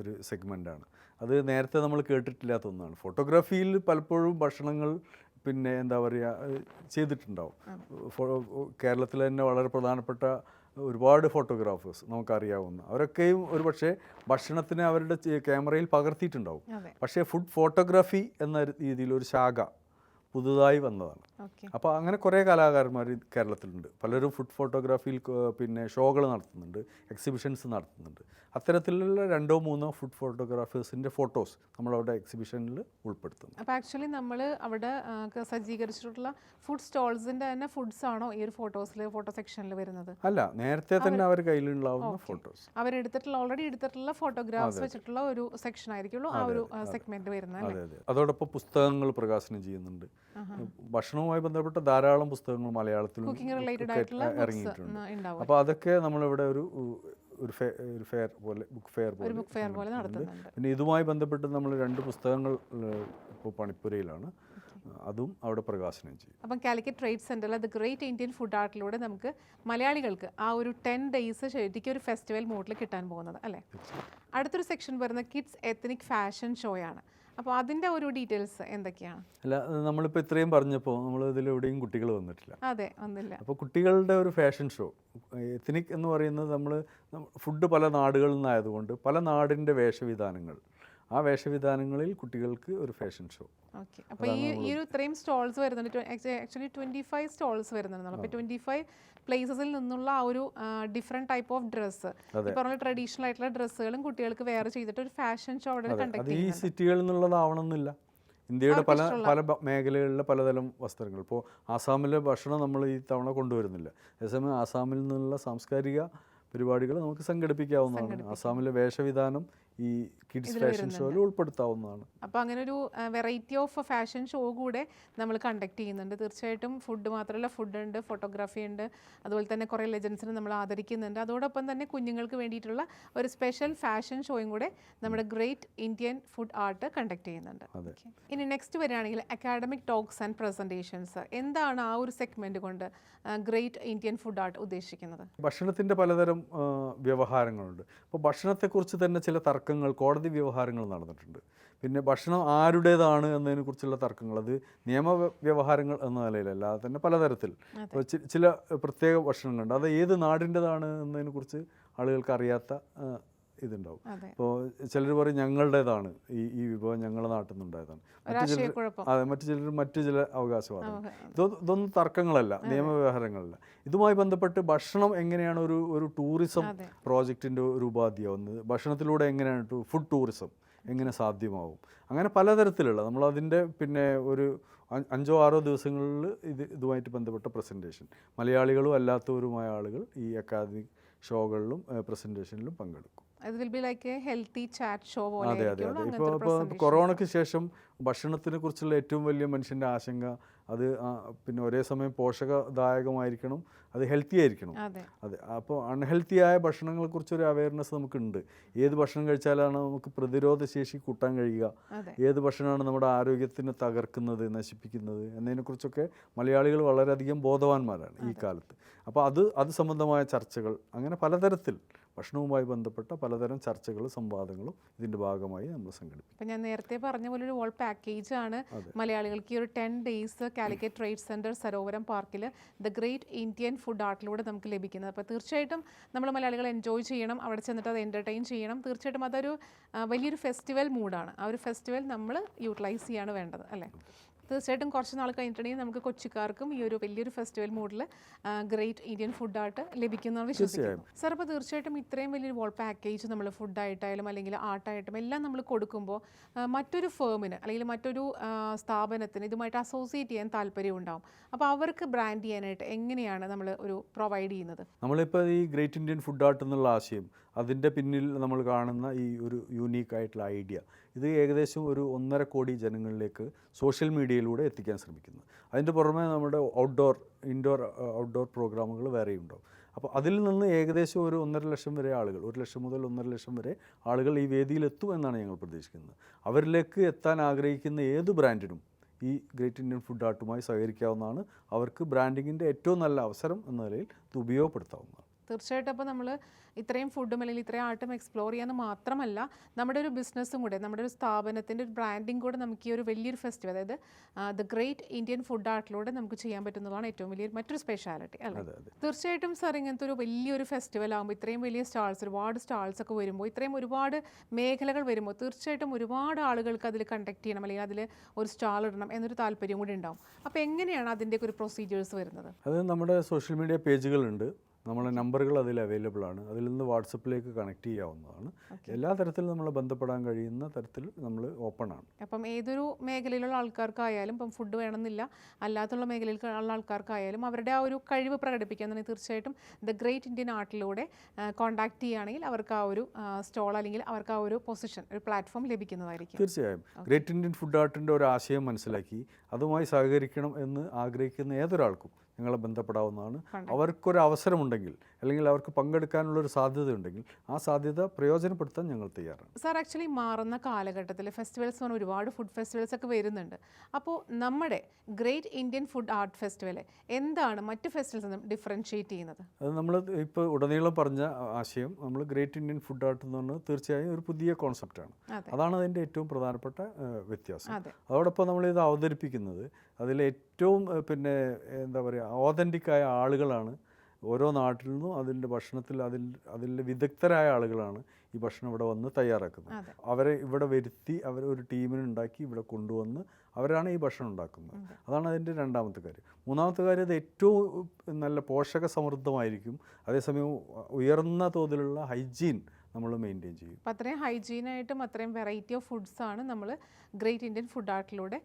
ഒരു സെഗ്മെൻ്റാണ്. അത് നേരത്തെ നമ്മൾ കേട്ടിട്ടില്ലാത്ത ഒന്നാണ്. ഫോട്ടോഗ്രാഫിയിൽ പലപ്പോഴും ഭക്ഷണങ്ങൾ പിന്നെ എന്താ പറയുക ചെയ്തിട്ടുണ്ടാവും. കേരളത്തിൽ തന്നെ വളരെ പ്രധാനപ്പെട്ട ഒരുപാട് ഫോട്ടോഗ്രാഫേഴ്സ് നമുക്കറിയാവുന്ന അവരൊക്കെയും ഒരു പക്ഷേ ഭക്ഷണത്തിനെ അവരുടെ ക്യാമറയിൽ പകർത്തിയിട്ടുണ്ടാവും. പക്ഷേ ഫുഡ് ഫോട്ടോഗ്രാഫി എന്ന രീതിയിൽ ഒരു ശാഖ പുതുതായി വന്നതാണ്. അപ്പോൾ അങ്ങനെ കുറേ കലാകാരന്മാർ കേരളത്തിലുണ്ട്. പലരും ഫുഡ് ഫോട്ടോഗ്രാഫിയിൽ പിന്നെ ഷോകൾ നടത്തുന്നുണ്ട്, എക്സിബിഷൻസ് നടത്തുന്നുണ്ട്. അത്തരത്തിലുള്ള 2-3 ഫുഡ് ഫോട്ടോഗ്രാഫേഴ്സിൻ്റെ ഫോട്ടോസ് നമ്മളവിടെ എക്സിബിഷനിൽ ഉൾപ്പെടുത്തുന്നു.
അപ്പോൾ ആക്ച്വലി നമ്മൾ അവിടെ സജ്ജീകരിച്ചിട്ടുള്ള ഫുഡ് സ്റ്റോൾസിൻ്റെ തന്നെ ഫുഡ്സ് ആണോ ഈ ഒരു ഫോട്ടോ സെക്ഷനിൽ വരുന്നത്?
അല്ല, നേരത്തെ തന്നെ അവർ കയ്യിലുണ്ടാവുന്ന ഫോട്ടോസ്
ഓൾറെഡി എടുത്തിട്ടുള്ള ഫോട്ടോഗ്രാഫ്സ് വെച്ചിട്ടുള്ള ഒരു സെക്ഷൻ ആയിരിക്കുള്ളൂ ആ ഒരു സെഗ്മെന്റ് വരുന്നത്.
അതെ അതെ. അതോടൊപ്പം പുസ്തകങ്ങൾ പ്രകാശനം ചെയ്യുന്നുണ്ട്. ഭക്ഷണവുമായി ബന്ധപ്പെട്ട ധാരാളം പുസ്തകങ്ങൾ മലയാളത്തിലും ഇറങ്ങിയിട്ടുണ്ട്. അപ്പോൾ അതൊക്കെ നമ്മളിവിടെ ഒരു ഫെയർ പോലെ ബുക്ക് ഫെയർ പോലെ നടത്തുന്നുണ്ട്. പിന്നെ ഇതുമായി ബന്ധപ്പെട്ട് നമ്മൾ 2 പുസ്തകങ്ങൾ ഇപ്പോൾ പണിപ്പുരയിലാണ്, അതും അവിടെ പ്രകാശനം ചെയ്യും.
അപ്പം കാലിക്കറ്റ് ട്രേഡ് സെൻറ്ററിൽ ദ ഗ്രേറ്റ് ഇന്ത്യൻ ഫുഡ് ആർട്ടിലൂടെ നമുക്ക് മലയാളികൾക്ക് ആ ഒരു 10 days ശരിക്കും ഒരു ഫെസ്റ്റിവൽ മൂഡിൽ കിട്ടാൻ പോകുന്നത് അല്ലേ. അടുത്തൊരു സെക്ഷൻ വരുന്ന കിഡ്സ് എത്നിക് ഫാഷൻ ഷോയാണ്. അപ്പോൾ അതിൻ്റെ ഒരു ഡീറ്റെയിൽസ് എന്തൊക്കെയാണ്?
അല്ല, നമ്മളിപ്പോൾ ഇത്രയും പറഞ്ഞപ്പോൾ നമ്മൾ ഇതിലെവിടെയും കുട്ടികൾ വന്നിട്ടില്ല.
അതെ, വന്നില്ല.
അപ്പോൾ കുട്ടികളുടെ ഒരു ഫാഷൻ ഷോ, എത്നിക് എന്ന് പറയുന്നത് നമ്മൾ ഫുഡ് പല നാടുകളിൽ നിന്നായതുകൊണ്ട് പല നാടിൻ്റെ വേഷവിധാനങ്ങൾ, ആ വേഷവിധാനങ്ങളിൽ കുട്ടികൾക്ക് ഒരു ഫാഷൻ ഷോ.
ഓക്കെ. അപ്പോൾ ഈ ഒരു ഇത്രയും സ്റ്റോൾസ് വരുന്നുണ്ട്. ആക്ച്വലി 25 സ്റ്റോൾസ് വരുന്നുണ്ട്. അപ്പോൾ 25 പ്ലേസസിൽ നിന്നുള്ള ആ ഒരു ഡിഫറെൻറ്റ് ടൈപ്പ് ഓഫ് ഡ്രസ്സ്, ഈ പറഞ്ഞ ട്രഡീഷണൽ ആയിട്ടുള്ള ഡ്രസ്സുകളും കുട്ടികൾക്ക് വെയർ ചെയ്തിട്ട് ഒരു ഫാഷൻ ഷോ അവിടെ കണ്ടക്ട്
ചെയ്യുന്നുണ്ട്. ഈ സിറ്റികളിൽ നിന്നുള്ളതാവണമെന്നില്ല. ഇന്ത്യയുടെ പല മേഖലകളിലെ പലതരം വസ്ത്രങ്ങൾ. ഇപ്പോൾ ആസാമിലെ ഭക്ഷണം നമ്മൾ ഈ തവണ കൊണ്ടുവരുന്നില്ല. അതേസമയം ആസാമിൽ നിന്നുള്ള സാംസ്കാരിക പരിപാടികൾ നമുക്ക് സംഘടിപ്പിക്കാവുന്നതാണ്. ആസാമിലെ വേഷവിധാനം ഈ കിഡ്സ് ഫാഷൻ ഷോയിൽ ഉൾപ്പെടുത്താവുന്നതാണ്.
അപ്പോൾ അങ്ങനെ ഒരു വെറൈറ്റി ഓഫ് ഫാഷൻ ഷോ കൂടെ നമ്മൾ കണ്ടക്ട് ചെയ്യുന്നുണ്ട്. തീർച്ചയായിട്ടും ഫുഡ് മാത്രമല്ല, ഫുഡ് ഉണ്ട്, ഫോട്ടോഗ്രാഫി ഉണ്ട്, അതുപോലെ തന്നെ കുറേ ലെജൻസിനെ നമ്മൾ ആദരിക്കുന്നുണ്ട്. അതോടൊപ്പം തന്നെ കുഞ്ഞുങ്ങൾക്ക് വേണ്ടിയിട്ടുള്ള ഒരു സ്പെഷ്യൽ ഫാഷൻ ഷോയും കൂടെ നമ്മുടെ great Indian food art conduct ചെയ്യുന്നുണ്ട്. ഇനി നെക്സ്റ്റ് വരികയാണെങ്കിൽ അക്കാഡമിക് ടോക്സ് ആൻഡ് പ്രസൻറ്റേഷൻസ്. എന്താണ് ആ ഒരു സെഗ്മെൻറ്റ് കൊണ്ട് ഗ്രേറ്റ് ഇന്ത്യൻ ഫുഡ് ആർട്ട് ഉദ്ദേശിക്കുന്നത്?
ഭക്ഷണത്തിൻ്റെ പലതരം വ്യവഹാരങ്ങളുണ്ട്. അപ്പോൾ ഭക്ഷണത്തെക്കുറിച്ച് തന്നെ ചില തർക്കങ്ങൾ, കോടതി വ്യവഹാരങ്ങൾ നടന്നിട്ടുണ്ട്. പിന്നെ ഭക്ഷണം ആരുടേതാണ് എന്നതിനെക്കുറിച്ചുള്ള തർക്കങ്ങൾ, അത് നിയമ വ്യവഹാരങ്ങൾ എന്ന നിലയിലല്ല, അത് തന്നെ പലതരത്തിൽ. ചില പ്രത്യേക ഭക്ഷണങ്ങളുണ്ട്, അത് ഏത് നാടിൻ്റെതാണ് എന്നതിനെക്കുറിച്ച് ആളുകൾക്ക് അറിയാത്ത ഇതുണ്ടാവും. ഇപ്പോൾ ചിലർ പറയും ഞങ്ങളുടേതാണ്, ഈ വിഭവം ഞങ്ങളുടെ നാട്ടിൽ നിന്നുണ്ടായതാണ്. മറ്റു ചില അവകാശവാദങ്ങൾ. ഇതൊന്നും തർക്കങ്ങളല്ല, നിയമവ്യവഹാരങ്ങളല്ല. ഇതുമായി ബന്ധപ്പെട്ട് ഭക്ഷണം എങ്ങനെയാണ് ഒരു ടൂറിസം പ്രോജക്റ്റിൻ്റെ ഒരു ഉപാധിയാവുന്നത്, ഭക്ഷണത്തിലൂടെ എങ്ങനെയാണ് ഫുഡ് ടൂറിസം എങ്ങനെ സാധ്യമാവും, അങ്ങനെ പലതരത്തിലുള്ള നമ്മളതിൻ്റെ പിന്നെ ഒരു 5-6 ദിവസങ്ങളിൽ ഇതുമായിട്ട് ബന്ധപ്പെട്ട പ്രസൻറ്റേഷൻ, മലയാളികളും അല്ലാത്തവരുമായ ആളുകൾ ഈ അക്കാദമിക് ഷോകളിലും പ്രസൻറ്റേഷനിലും പങ്കെടുക്കും.
അതെ
അതെ. ഇപ്പോൾ കൊറോണയ്ക്ക് ശേഷം ഭക്ഷണത്തിനെ കുറിച്ചുള്ള ഏറ്റവും വലിയ മനുഷ്യൻ്റെ ആശങ്ക അത് പിന്നെ ഒരേ സമയം പോഷകദായകമായിരിക്കണം, അത് ഹെൽത്തി ആയിരിക്കണം. അതെ. അപ്പോൾ അൺഹെൽത്തിയായ ഭക്ഷണങ്ങളെക്കുറിച്ചൊരു അവയർനെസ് നമുക്കുണ്ട്. ഏത് ഭക്ഷണം കഴിച്ചാലാണ് നമുക്ക് പ്രതിരോധ ശേഷി കൂട്ടാൻ കഴിയുക, ഏത് ഭക്ഷണമാണ് നമ്മുടെ ആരോഗ്യത്തിനെ തകർക്കുന്നത്, നശിപ്പിക്കുന്നത് എന്നതിനെക്കുറിച്ചൊക്കെ മലയാളികൾ വളരെയധികം ബോധവാന്മാരാണ് ഈ കാലത്ത്. അപ്പോൾ അത് സംബന്ധമായ ചർച്ചകൾ, അങ്ങനെ പലതരത്തിൽ ഭക്ഷണവുമായി ബന്ധപ്പെട്ട പലതരം ചർച്ചകളും സംവാദങ്ങളും ഇതിൻ്റെ ഭാഗമായി നമ്മൾ സംഘടിപ്പിക്കും.
അപ്പോൾ ഞാൻ നേരത്തെ പറഞ്ഞ പോലെ ഒരു വോൾ പാക്കേജാണ് മലയാളികൾക്ക് ഈ ഒരു 10 days Calicut trade centre Sarovaram പാർക്കിൽ ദ ഗ്രേറ്റ് ഇന്ത്യൻ ഫുഡ് ആർട്ടിലൂടെ നമുക്ക് ലഭിക്കുന്നത്. അപ്പോൾ തീർച്ചയായിട്ടും നമ്മൾ മലയാളികൾ എൻജോയ് ചെയ്യണം, അവിടെ ചെന്നിട്ട് അത് എൻ്റർടൈൻ ചെയ്യണം. തീർച്ചയായിട്ടും അതൊരു വലിയൊരു ഫെസ്റ്റിവൽ മൂഡാണ്. ആ ഒരു ഫെസ്റ്റിവൽ നമ്മൾ യൂട്ടിലൈസ് ചെയ്യാണ് വേണ്ടത് അല്ലേ. തീർച്ചയായിട്ടും കുറച്ച് നാൾ കഴിഞ്ഞിട്ടുണ്ടെങ്കിൽ നമുക്ക് കൊച്ചിക്കാർക്കും ഈ ഒരു വലിയൊരു ഫെസ്റ്റിവൽ മൂഡിൽ ഗ്രേറ്റ് ഇന്ത്യൻ ഫുഡ് ആർട്ട് ലഭിക്കുന്നതാണ് വിശ്വസിക്കുന്നു. സാർ, അപ്പോൾ തീർച്ചയായിട്ടും ഇത്രയും വലിയൊരു വോൾ പാക്കേജ് നമ്മൾ ഫുഡായിട്ടായാലും അല്ലെങ്കിൽ ആർട്ടായിട്ടും എല്ലാം നമ്മൾ കൊടുക്കുമ്പോൾ മറ്റൊരു ഫേമിന് അല്ലെങ്കിൽ മറ്റൊരു സ്ഥാപനത്തിന് ഇതുമായിട്ട് അസോസിയേറ്റ് ചെയ്യാൻ താല്പര്യം ഉണ്ടാവും. അപ്പോൾ അവർക്ക് ബ്രാൻഡ് ചെയ്യാനായിട്ട് എങ്ങനെയാണ് നമ്മൾ ഒരു പ്രൊവൈഡ് ചെയ്യുന്നത്?
നമ്മളിപ്പോൾ ഈ ഗ്രേറ്റ് ഇന്ത്യൻ ഫുഡ് ആർട്ട് എന്നുള്ള ആശയം, അതിൻ്റെ പിന്നിൽ നമ്മൾ കാണുന്ന ഈ ഒരു യൂണീക്കായിട്ടുള്ള ഐഡിയ, ഇത് ഏകദേശം ഒരു 1.5 കോടി ജനങ്ങളിലേക്ക് സോഷ്യൽ മീഡിയയിലൂടെ എത്തിക്കാൻ ശ്രമിക്കുന്നു. അതിൻ്റെ പുറമെ നമ്മുടെ ഇൻഡോർ ഔട്ട്ഡോർ പ്രോഗ്രാമുകൾ വേറെയുണ്ടാവും. അപ്പോൾ അതിൽ നിന്ന് ഏകദേശം ഒരു 1.5 ലക്ഷം വരെ ആളുകൾ, 1 ലക്ഷം മുതൽ 1.5 ലക്ഷം വരെ ആളുകൾ ഈ വേദിയിലെത്തും എന്നാണ് ഞങ്ങൾ പ്രതീക്ഷിക്കുന്നത്. അവരിലേക്ക് എത്താൻ ആഗ്രഹിക്കുന്ന ഏത് ബ്രാൻഡിനും ഈ ഗ്രേറ്റ് ഇന്ത്യൻ ഫുഡ് ആർട്ടുമായി സഹകരിക്കാവുന്നതാണ്. അവർക്ക് ബ്രാൻഡിങ്ങിൻ്റെ ഏറ്റവും നല്ല അവസരം എന്ന നിലയിൽ ഇത് ഉപയോഗപ്പെടുത്താവുന്നതാണ്.
തീർച്ചയായിട്ടും. അപ്പോൾ നമ്മൾ ഇത്രയും ഫുഡും അല്ലെങ്കിൽ ഇത്രയും ആർട്ടും എക്സ്പ്ലോർ ചെയ്യാന്ന് മാത്രമല്ല, നമ്മുടെ ഒരു ബിസിനസ്സും കൂടെ, നമ്മുടെ ഒരു സ്ഥാപനത്തിൻ്റെ ഒരു ബ്രാൻഡിങ് കൂടെ നമുക്ക് ഈ ഒരു വലിയൊരു ഫെസ്റ്റിവൽ, അതായത് ദ ഗ്രേറ്റ് ഇന്ത്യൻ ഫുഡ് ആർട്ടിലൂടെ നമുക്ക് ചെയ്യാൻ പറ്റുന്നതാണ് ഏറ്റവും വലിയ മറ്റൊരു സ്പെഷ്യാലിറ്റി അല്ലേ? തീർച്ചയായിട്ടും സാർ, ഇങ്ങനത്തെ ഒരു വലിയൊരു ഫെസ്റ്റിവൽ ആകുമ്പോൾ ഇത്രയും വലിയ സ്റ്റാൾസ്, ഒരുപാട് സ്റ്റാൾസ് ഒക്കെ വരുമ്പോൾ, ഇത്രയും ഒരുപാട് മേഖലകൾ വരുമ്പോൾ തീർച്ചയായിട്ടും ഒരുപാട് ആളുകൾക്ക് അതിൽ കണ്ടക്ട് ചെയ്യണം അല്ലെങ്കിൽ അതിൽ ഒരു സ്റ്റാൾ ഇടണം എന്നൊരു താല്പര്യം കൂടി ഉണ്ടാവും. അപ്പോൾ എങ്ങനെയാണ് അതിൻ്റെയൊക്കെ ഒരു പ്രൊസീജിയേഴ്സ് വരുന്നത്?
അത് നമ്മുടെ സോഷ്യൽ മീഡിയ പേജുകളുണ്ട്, നമ്മളെ നമ്പറുകൾ അതിൽ അവൈലബിൾ ആണ്. അതിൽ നിന്ന് വാട്സപ്പിലേക്ക് കണക്ട് ചെയ്യാവുന്നതാണ്. എല്ലാ തരത്തിലും നമ്മളെ ബന്ധപ്പെടാൻ കഴിയുന്ന തരത്തിൽ നമ്മൾ ഓപ്പൺ ആണ്.
അപ്പം ഏതൊരു മേഖലയിലുള്ള ആൾക്കാർക്കായാലും, ഇപ്പം ഫുഡ് വേണമെന്നില്ല, അല്ലാത്തുള്ള മേഖലയിലുള്ള ആൾക്കാർക്കായാലും അവരുടെ ആ ഒരു കഴിവ് പ്രകടിപ്പിക്കാൻ തന്നെ തീർച്ചയായിട്ടും ദ ഗ്രേറ്റ് ഇന്ത്യൻ ആർട്ടിലൂടെ കോൺടാക്ട് ചെയ്യുകയാണെങ്കിൽ അവർക്ക് ആ ഒരു സ്റ്റോൾ അല്ലെങ്കിൽ അവർക്ക് ആ ഒരു പൊസിഷൻ, ഒരു പ്ലാറ്റ്ഫോം ലഭിക്കുന്നതായിരിക്കും.
തീർച്ചയായും ഗ്രേറ്റ് ഇന്ത്യൻ ഫുഡ് ആർട്ടിൻ്റെ ഒരു ആശയം മനസ്സിലാക്കി അതുമായി സഹകരിക്കണം എന്ന് ആഗ്രഹിക്കുന്ന ഏതൊരാൾക്കും ഞങ്ങളെ ബന്ധപ്പെടാവുന്നതാണ്. അവർക്കൊരു അവസരമുണ്ടെങ്കിൽ അല്ലെങ്കിൽ അവർക്ക് പങ്കെടുക്കാനുള്ളൊരു സാധ്യത ഉണ്ടെങ്കിൽ ആ സാധ്യത പ്രയോജനപ്പെടുത്താൻ ഞങ്ങൾ തയ്യാറാണ്.
സാർ, ആക്ച്വലി മാറുന്ന കാലഘട്ടത്തിൽ ഫെസ്റ്റിവൽസ് പറഞ്ഞാൽ ഒരുപാട് ഫുഡ് ഫെസ്റ്റിവൽസ് ഒക്കെ വരുന്നുണ്ട്. അപ്പോൾ നമ്മുടെ great Indian food art festival എന്താണ് മറ്റ് ഫെസ്റ്റിവൽസ് നിന്നും ഡിഫറൻഷിയേറ്റ് ചെയ്യുന്നത്?
അത് നമ്മൾ ഇപ്പോൾ ഉടനീളം പറഞ്ഞ ആശയം, നമ്മൾ ഗ്രേറ്റ് ഇന്ത്യൻ ഫുഡ് ആർട്ട് എന്ന് പറഞ്ഞാൽ തീർച്ചയായും ഒരു പുതിയ കോൺസെപ്റ്റാണ്. അതാണ് അതിൻ്റെ ഏറ്റവും പ്രധാനപ്പെട്ട വ്യത്യാസം. അതോടൊപ്പം നമ്മളിത് അവതരിപ്പിക്കുന്നത് അതിൽ ഏറ്റവും എന്താ പറയുക, ഓതൻറ്റിക്കായ ആളുകളാണ്. ഓരോ നാട്ടിൽ നിന്നും അതിൻ്റെ ഭക്ഷണത്തിൽ അതിൻ്റെ വിദഗ്ധരായ ആളുകളാണ് ഈ ഭക്ഷണം ഇവിടെ വന്ന് തയ്യാറാക്കുന്നത്. അവരെ ഇവിടെ വരുത്തി അവർ ഒരു ടീമിനെ ഉണ്ടാക്കി ഇവിടെ കൊണ്ടുവന്ന് അവരാണ് ഈ ഭക്ഷണം ഉണ്ടാക്കുന്നത്. അതാണ് അതിൻ്റെ രണ്ടാമത്തെ കാര്യം. മൂന്നാമത്തെ കാര്യം, അത് ഏറ്റവും നല്ല പോഷക സമൃദ്ധമായിരിക്കും. അതേസമയം ഉയർന്ന തോതിലുള്ള ഹൈജീൻ നമ്മൾ മെയിൻറ്റെയിൻ ചെയ്യും.
അപ്പോൾ അത്രയും ഹൈജീനായിട്ടും അത്രയും വെറൈറ്റി ഓഫ് ഫുഡ്സാണ് നമ്മൾ ഗ്രേറ്റ് ഇന്ത്യൻ ഫുഡ് ആർട്ടിലൂടെ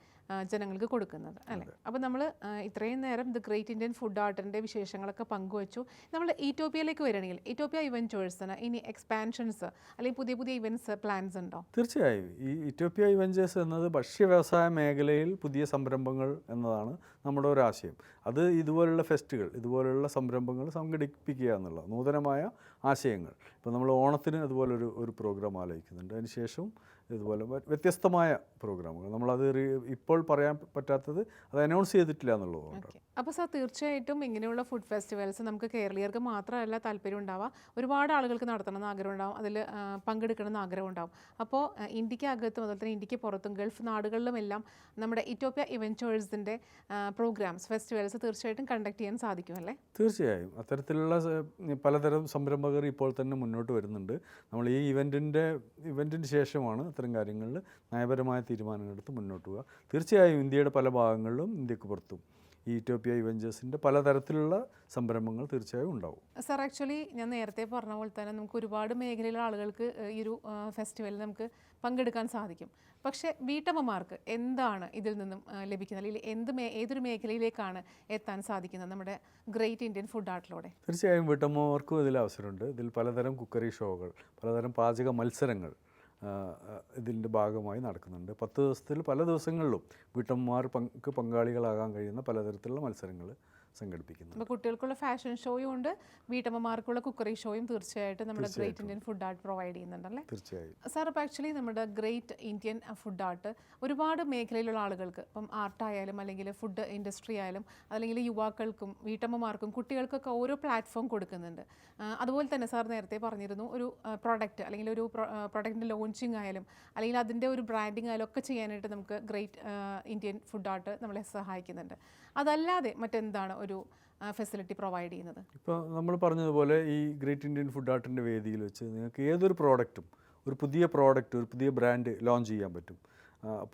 ജനങ്ങൾക്ക് കൊടുക്കുന്നത് അല്ലേ? അപ്പോൾ നമ്മൾ ഇത്രയും നേരം ദ ഗ്രേറ്റ് ഇന്ത്യൻ ഫുഡ് ആർട്ടിൻ്റെ വിശേഷങ്ങളൊക്കെ പങ്കുവച്ചു. നമ്മൾ ഇറ്റോപ്യയിലേക്ക് വരികയാണെങ്കിൽ ഇറ്റോപ്യ ഇവൻറ്റേഴ്സിന് ഇനി എക്സ്പാൻഷൻസ് അല്ലെങ്കിൽ പുതിയ പുതിയ ഇവൻറ്റ്സ് പ്ലാൻസ് ഉണ്ടോ?
തീർച്ചയായും. ഈ ഇറ്റോപ്യ ഇവൻറ്റേഴ്സ് എന്നത് ഭക്ഷ്യ വ്യവസായ മേഖലയിൽ പുതിയ സംരംഭങ്ങൾ എന്നതാണ് നമ്മുടെ ഒരു ആശയം. അത് ഇതുപോലുള്ള ഫെസ്റ്റുകൾ, ഇതുപോലുള്ള സംരംഭങ്ങൾ സംഘടിപ്പിക്കുക എന്നുള്ള നൂതനമായ ആശയങ്ങൾ. ഇപ്പോൾ നമ്മൾ ഓണത്തിന് അതുപോലൊരു പ്രോഗ്രാം ആലോചിക്കുന്നുണ്ട്. അതിനുശേഷം ഇതുപോലെ വ്യത്യസ്തമായ പ്രോഗ്രാമുകൾ. നമ്മളത് ഇപ്പോൾ പറയാൻ പറ്റാത്തത് അത് അനൗൺസ് ചെയ്തിട്ടില്ല എന്നുള്ളതുകൊണ്ട്.
അപ്പോൾ സാർ, തീർച്ചയായിട്ടും ഇങ്ങനെയുള്ള ഫുഡ് ഫെസ്റ്റിവൽസ് നമുക്ക് കേരളീയർക്ക് മാത്രമല്ല താല്പര്യം ഉണ്ടാവുക, ഒരുപാട് ആളുകൾക്ക് നടത്തണമെന്ന് ആഗ്രഹം ഉണ്ടാവും, അതിൽ പങ്കെടുക്കണമെന്ന് ആഗ്രഹം ഉണ്ടാവും. അപ്പോൾ ഇന്ത്യക്ക് അകത്തും അതുപോലെ തന്നെ ഇന്ത്യക്ക് പുറത്തും ഗൾഫ് നാടുകളിലുമെല്ലാം നമ്മുടെ ഇറ്റോപ്യ ഇവൻറ്റേഴ്സിൻ്റെ പ്രോഗ്രാംസ്, ഫെസ്റ്റിവൽസ് തീർച്ചയായിട്ടും കണ്ടക്ട് ചെയ്യാൻ സാധിക്കും അല്ലേ?
തീർച്ചയായും. അത്തരത്തിലുള്ള പലതരം സംരംഭകർ ഇപ്പോൾ തന്നെ മുന്നോട്ട് വരുന്നുണ്ട്. നമ്മൾ ഈ ഇവൻറ്റിന് ശേഷമാണ് അത്തരം കാര്യങ്ങളിൽ നയപരമായ തീരുമാനങ്ങളെടുത്ത് മുന്നോട്ട് പോവുക. തീർച്ചയായും ഇന്ത്യയുടെ പല ഭാഗങ്ങളിലും ഇന്ത്യക്ക് പുറത്തും ഈ ഇറ്റോപ്യ ഇവൻറ്റേഴ്സിൻ്റെ പലതരത്തിലുള്ള സംരംഭങ്ങൾ തീർച്ചയായും ഉണ്ടാവും.
സാർ, ആക്ച്വലി ഞാൻ നേരത്തെ പറഞ്ഞ പോലെ തന്നെ നമുക്ക് ഒരുപാട് മേഖലയിലെ ആളുകൾക്ക് ഈ ഒരു ഫെസ്റ്റിവലിൽ നമുക്ക് പങ്കെടുക്കാൻ സാധിക്കും. പക്ഷേ വീട്ടമ്മമാർക്ക് എന്താണ് ഇതിൽ നിന്നും ലഭിക്കുന്നത്, അല്ലെങ്കിൽ ഏതൊരു മേഖലയിലേക്കാണ് എത്താൻ സാധിക്കുന്നത് നമ്മുടെ ഗ്രേറ്റ് ഇന്ത്യൻ ഫുഡ് ആർട്ടിലൂടെ?
തീർച്ചയായും വീട്ടമ്മമാർക്കും ഇതിൽ അവസരമുണ്ട്. ഇതിൽ പലതരം കുക്കറി ഷോകൾ, പലതരം പാചക മത്സരങ്ങൾ ഇതിൻ്റെ ഭാഗമായി നടക്കുന്നുണ്ട്. 10 ദിവസത്തിൽ പല ദിവസങ്ങളിലും വീട്ടമ്മമാർക്ക് പങ്കാളികളാകാൻ കഴിയുന്ന പലതരത്തിലുള്ള മത്സരങ്ങൾ സംഘടിപ്പിക്കുന്നു.
അപ്പോൾ കുട്ടികൾക്കുള്ള ഫാഷൻ ഷോയും ഉണ്ട്, വീട്ടമ്മമാർക്കുള്ള കുക്കറി ഷോയും തീർച്ചയായിട്ടും നമ്മുടെ great Indian food art provide ചെയ്യുന്നുണ്ടല്ലേ?
തീർച്ചയായും.
സാർ, അപ്പോൾ ആക്ച്വലി നമ്മുടെ ഗ്രേറ്റ് ഇന്ത്യൻ ഫുഡ് ആർട്ട് ഒരുപാട് മേഖലയിലുള്ള ആളുകൾക്ക്, ഇപ്പം ആർട്ടായാലും അല്ലെങ്കിൽ ഫുഡ് ഇൻഡസ്ട്രി ആയാലും അല്ലെങ്കിൽ യുവാക്കൾക്കും വീട്ടമ്മമാർക്കും കുട്ടികൾക്കൊക്കെ ഓരോ പ്ലാറ്റ്ഫോം കൊടുക്കുന്നുണ്ട്. അതുപോലെ തന്നെ സാർ നേരത്തെ പറഞ്ഞിരുന്നു, ഒരു പ്രൊഡക്റ്റ് അല്ലെങ്കിൽ ഒരു പ്രൊഡക്റ്റിൻ്റെ ലോഞ്ചിങ് ആയാലും അല്ലെങ്കിൽ അതിൻ്റെ ഒരു ബ്രാൻഡിങ് ആയാലും ഒക്കെ ചെയ്യാനായിട്ട് നമുക്ക് ഗ്രേറ്റ് ഇന്ത്യൻ ഫുഡ് ആർട്ട് നമ്മളെ സഹായിക്കുന്നുണ്ട്. അതല്ലാതെ മറ്റെന്താണ് ഒരു ഫെസിലിറ്റി പ്രൊവൈഡ് ചെയ്യുന്നത്?
ഇപ്പോൾ നമ്മൾ പറഞ്ഞതുപോലെ ഈ ഗ്രേറ്റ് ഇന്ത്യൻ ഫുഡ് ആർട്ടിൻ്റെ വേദിയിൽ വെച്ച് നിങ്ങൾക്ക് ഏതൊരു പ്രോഡക്റ്റും, ഒരു പുതിയ പ്രോഡക്റ്റ്, ഒരു പുതിയ ബ്രാൻഡ് ലോഞ്ച് ചെയ്യാൻ പറ്റും.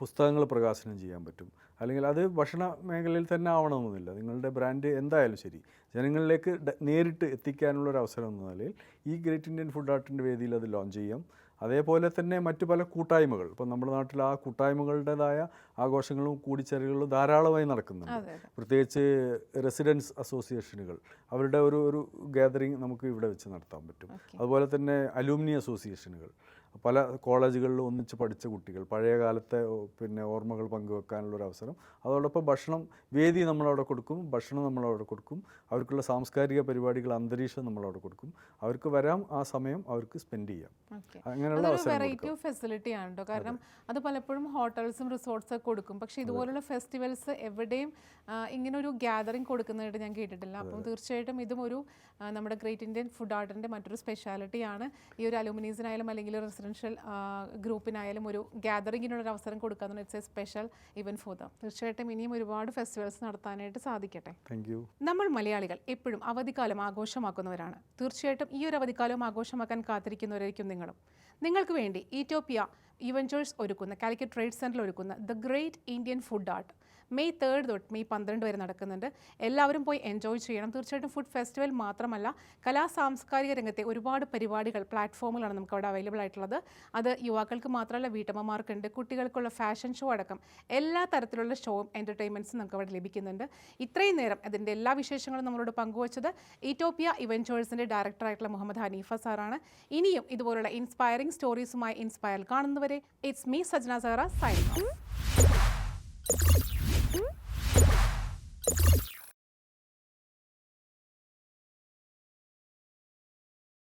പുസ്തകങ്ങൾ പ്രകാശനം ചെയ്യാൻ പറ്റും. അല്ലെങ്കിൽ അത് ഭക്ഷണ മേഖലയിൽ തന്നെ ആവണമെന്നില്ല. നിങ്ങളുടെ ബ്രാൻഡ് എന്തായാലും ശരി, ജനങ്ങളിലേക്ക് നേരിട്ട് എത്തിക്കാനുള്ളൊരു അവസരം എന്ന നിലയിൽ ഈ ഗ്രേറ്റ് ഇന്ത്യൻ ഫുഡ് ആർട്ടിൻ്റെ വേദിയിൽ അത് ലോഞ്ച് ചെയ്യാം. അതേപോലെ തന്നെ മറ്റു പല കൂട്ടായ്മകൾ, ഇപ്പം നമ്മുടെ നാട്ടിൽ ആ കൂട്ടായ്മകളുടേതായ ആഘോഷങ്ങളും കൂടിച്ചേരലുകളും ധാരാളമായി നടക്കുന്നുണ്ട്. പ്രത്യേകിച്ച് റെസിഡൻസ് അസോസിയേഷനുകൾ, അവരുടെ ഒരു ഗ്യാതറിങ് നമുക്ക് ഇവിടെ വെച്ച് നടത്താൻ പറ്റും. അതുപോലെ തന്നെ അലൂമിനി അസോസിയേഷനുകൾ, പല കോളേജുകളിലും ഒന്നിച്ച് പഠിച്ച കുട്ടികൾ, പഴയ കാലത്തെ പിന്നെ ഓർമ്മകൾ പങ്കുവെക്കാനുള്ളൊരു അവസരം. അതോടൊപ്പം ഭക്ഷണം വേദി നമ്മളവിടെ കൊടുക്കും, ഭക്ഷണം നമ്മളവിടെ കൊടുക്കും, അവർക്കുള്ള സാംസ്കാരിക പരിപാടികൾ അന്തരീക്ഷം നമ്മളവിടെ കൊടുക്കും. അവർക്ക് വരാം, ആ സമയം അവർക്ക് സ്പെൻഡ് ചെയ്യാം. അങ്ങനെയുള്ള അവസരം
വെറൈറ്റി ഓഫ് ഫെസിലിറ്റി ആണ് കേട്ടോ. കാരണം അത് പലപ്പോഴും ഹോട്ടൽസും റിസോർട്ട്സ് ഒക്കെ കൊടുക്കും, പക്ഷേ ഇതുപോലുള്ള ഫെസ്റ്റിവൽസ് എവിടെയും ഇങ്ങനെ ഒരു ഗ്യാതറിംഗ് കൊടുക്കുന്നതായിട്ട് ഞാൻ കേട്ടിട്ടില്ല. അപ്പം തീർച്ചയായിട്ടും ഇതും ഒരു നമ്മുടെ ഗ്രേറ്റ് ഇന്ത്യൻ ഫുഡ് ആർട്ടിൻ്റെ മറ്റൊരു സ്പെഷ്യാലിറ്റിയാണ്. ഈ ഒരു അലുമിനീസിനായാലും അല്ലെങ്കിൽ റെസിഡൻഷ്യൽ ഗ്രൂപ്പിനായാലും ഒരു ഗ്യാതറിങ്ങിനൊരു അവസരം കൊടുക്കുക. It's A special event for them. തീർച്ചയായിട്ടും ഇനിയും ഒരുപാട് ഫെസ്റ്റിവൽസ് നടത്താനായിട്ട് സാധിക്കട്ടെ.
Thank you.
നമ്മൾ മലയാളികൾ എപ്പോഴും അവധിക്കാലം ആഘോഷമാക്കുന്നവരാണ്. തീർച്ചയായിട്ടും ഈ ഒരു അവധിക്കാലം ആഘോഷമാക്കാൻ കാത്തിരിക്കുന്നവരായിരിക്കും നിങ്ങളും. നിങ്ങൾക്ക് വേണ്ടി ഈറ്റോപ്പിയ ഇവൻറ്റേഴ്സ് ഒരുക്കുന്ന, കാലിക്കറ്റ് ട്രേഡ് സെൻറ്ററിൽ ഒരുക്കുന്ന the great Indian food art May 3 തൊട്ട് മെയ് 12 വരെ നടക്കുന്നുണ്ട്. എല്ലാവരും പോയി എൻജോയ് ചെയ്യണം. തീർച്ചയായിട്ടും ഫുഡ് ഫെസ്റ്റിവൽ മാത്രമല്ല, കലാ സാംസ്കാരിക രംഗത്തെ ഒരുപാട് പരിപാടികൾ, പ്ലാറ്റ്ഫോമുകളാണ് നമുക്ക് അവിടെ അവൈലബിൾ ആയിട്ടുള്ളത്. അത് യുവാക്കൾക്ക് മാത്രമല്ല, വീട്ടമ്മമാർക്കുണ്ട്, കുട്ടികൾക്കുള്ള ഫാഷൻ ഷോ അടക്കം എല്ലാ തരത്തിലുള്ള ഷോയും എൻ്റർടൈൻമെൻറ്റ്സും നമുക്ക് അവിടെ ലഭിക്കുന്നുണ്ട്. ഇത്രയും നേരം അതിൻ്റെ എല്ലാ വിശേഷങ്ങളും നമ്മളോട് പങ്കുവച്ചത് ഈറ്റോപ്പിയ ഇവൻറ്റേഴ്സിൻ്റെ ഡയറക്ടറായിട്ടുള്ള മുഹമ്മദ് ഹനീഫ സാറാണ്. ഇനിയും ഇതുപോലുള്ള ഇൻസ്പയറിംഗ് സ്റ്റോറീസുമായി ഇൻസ്പയർ കാണുന്നവരെ it's me Sajna Sara signing of.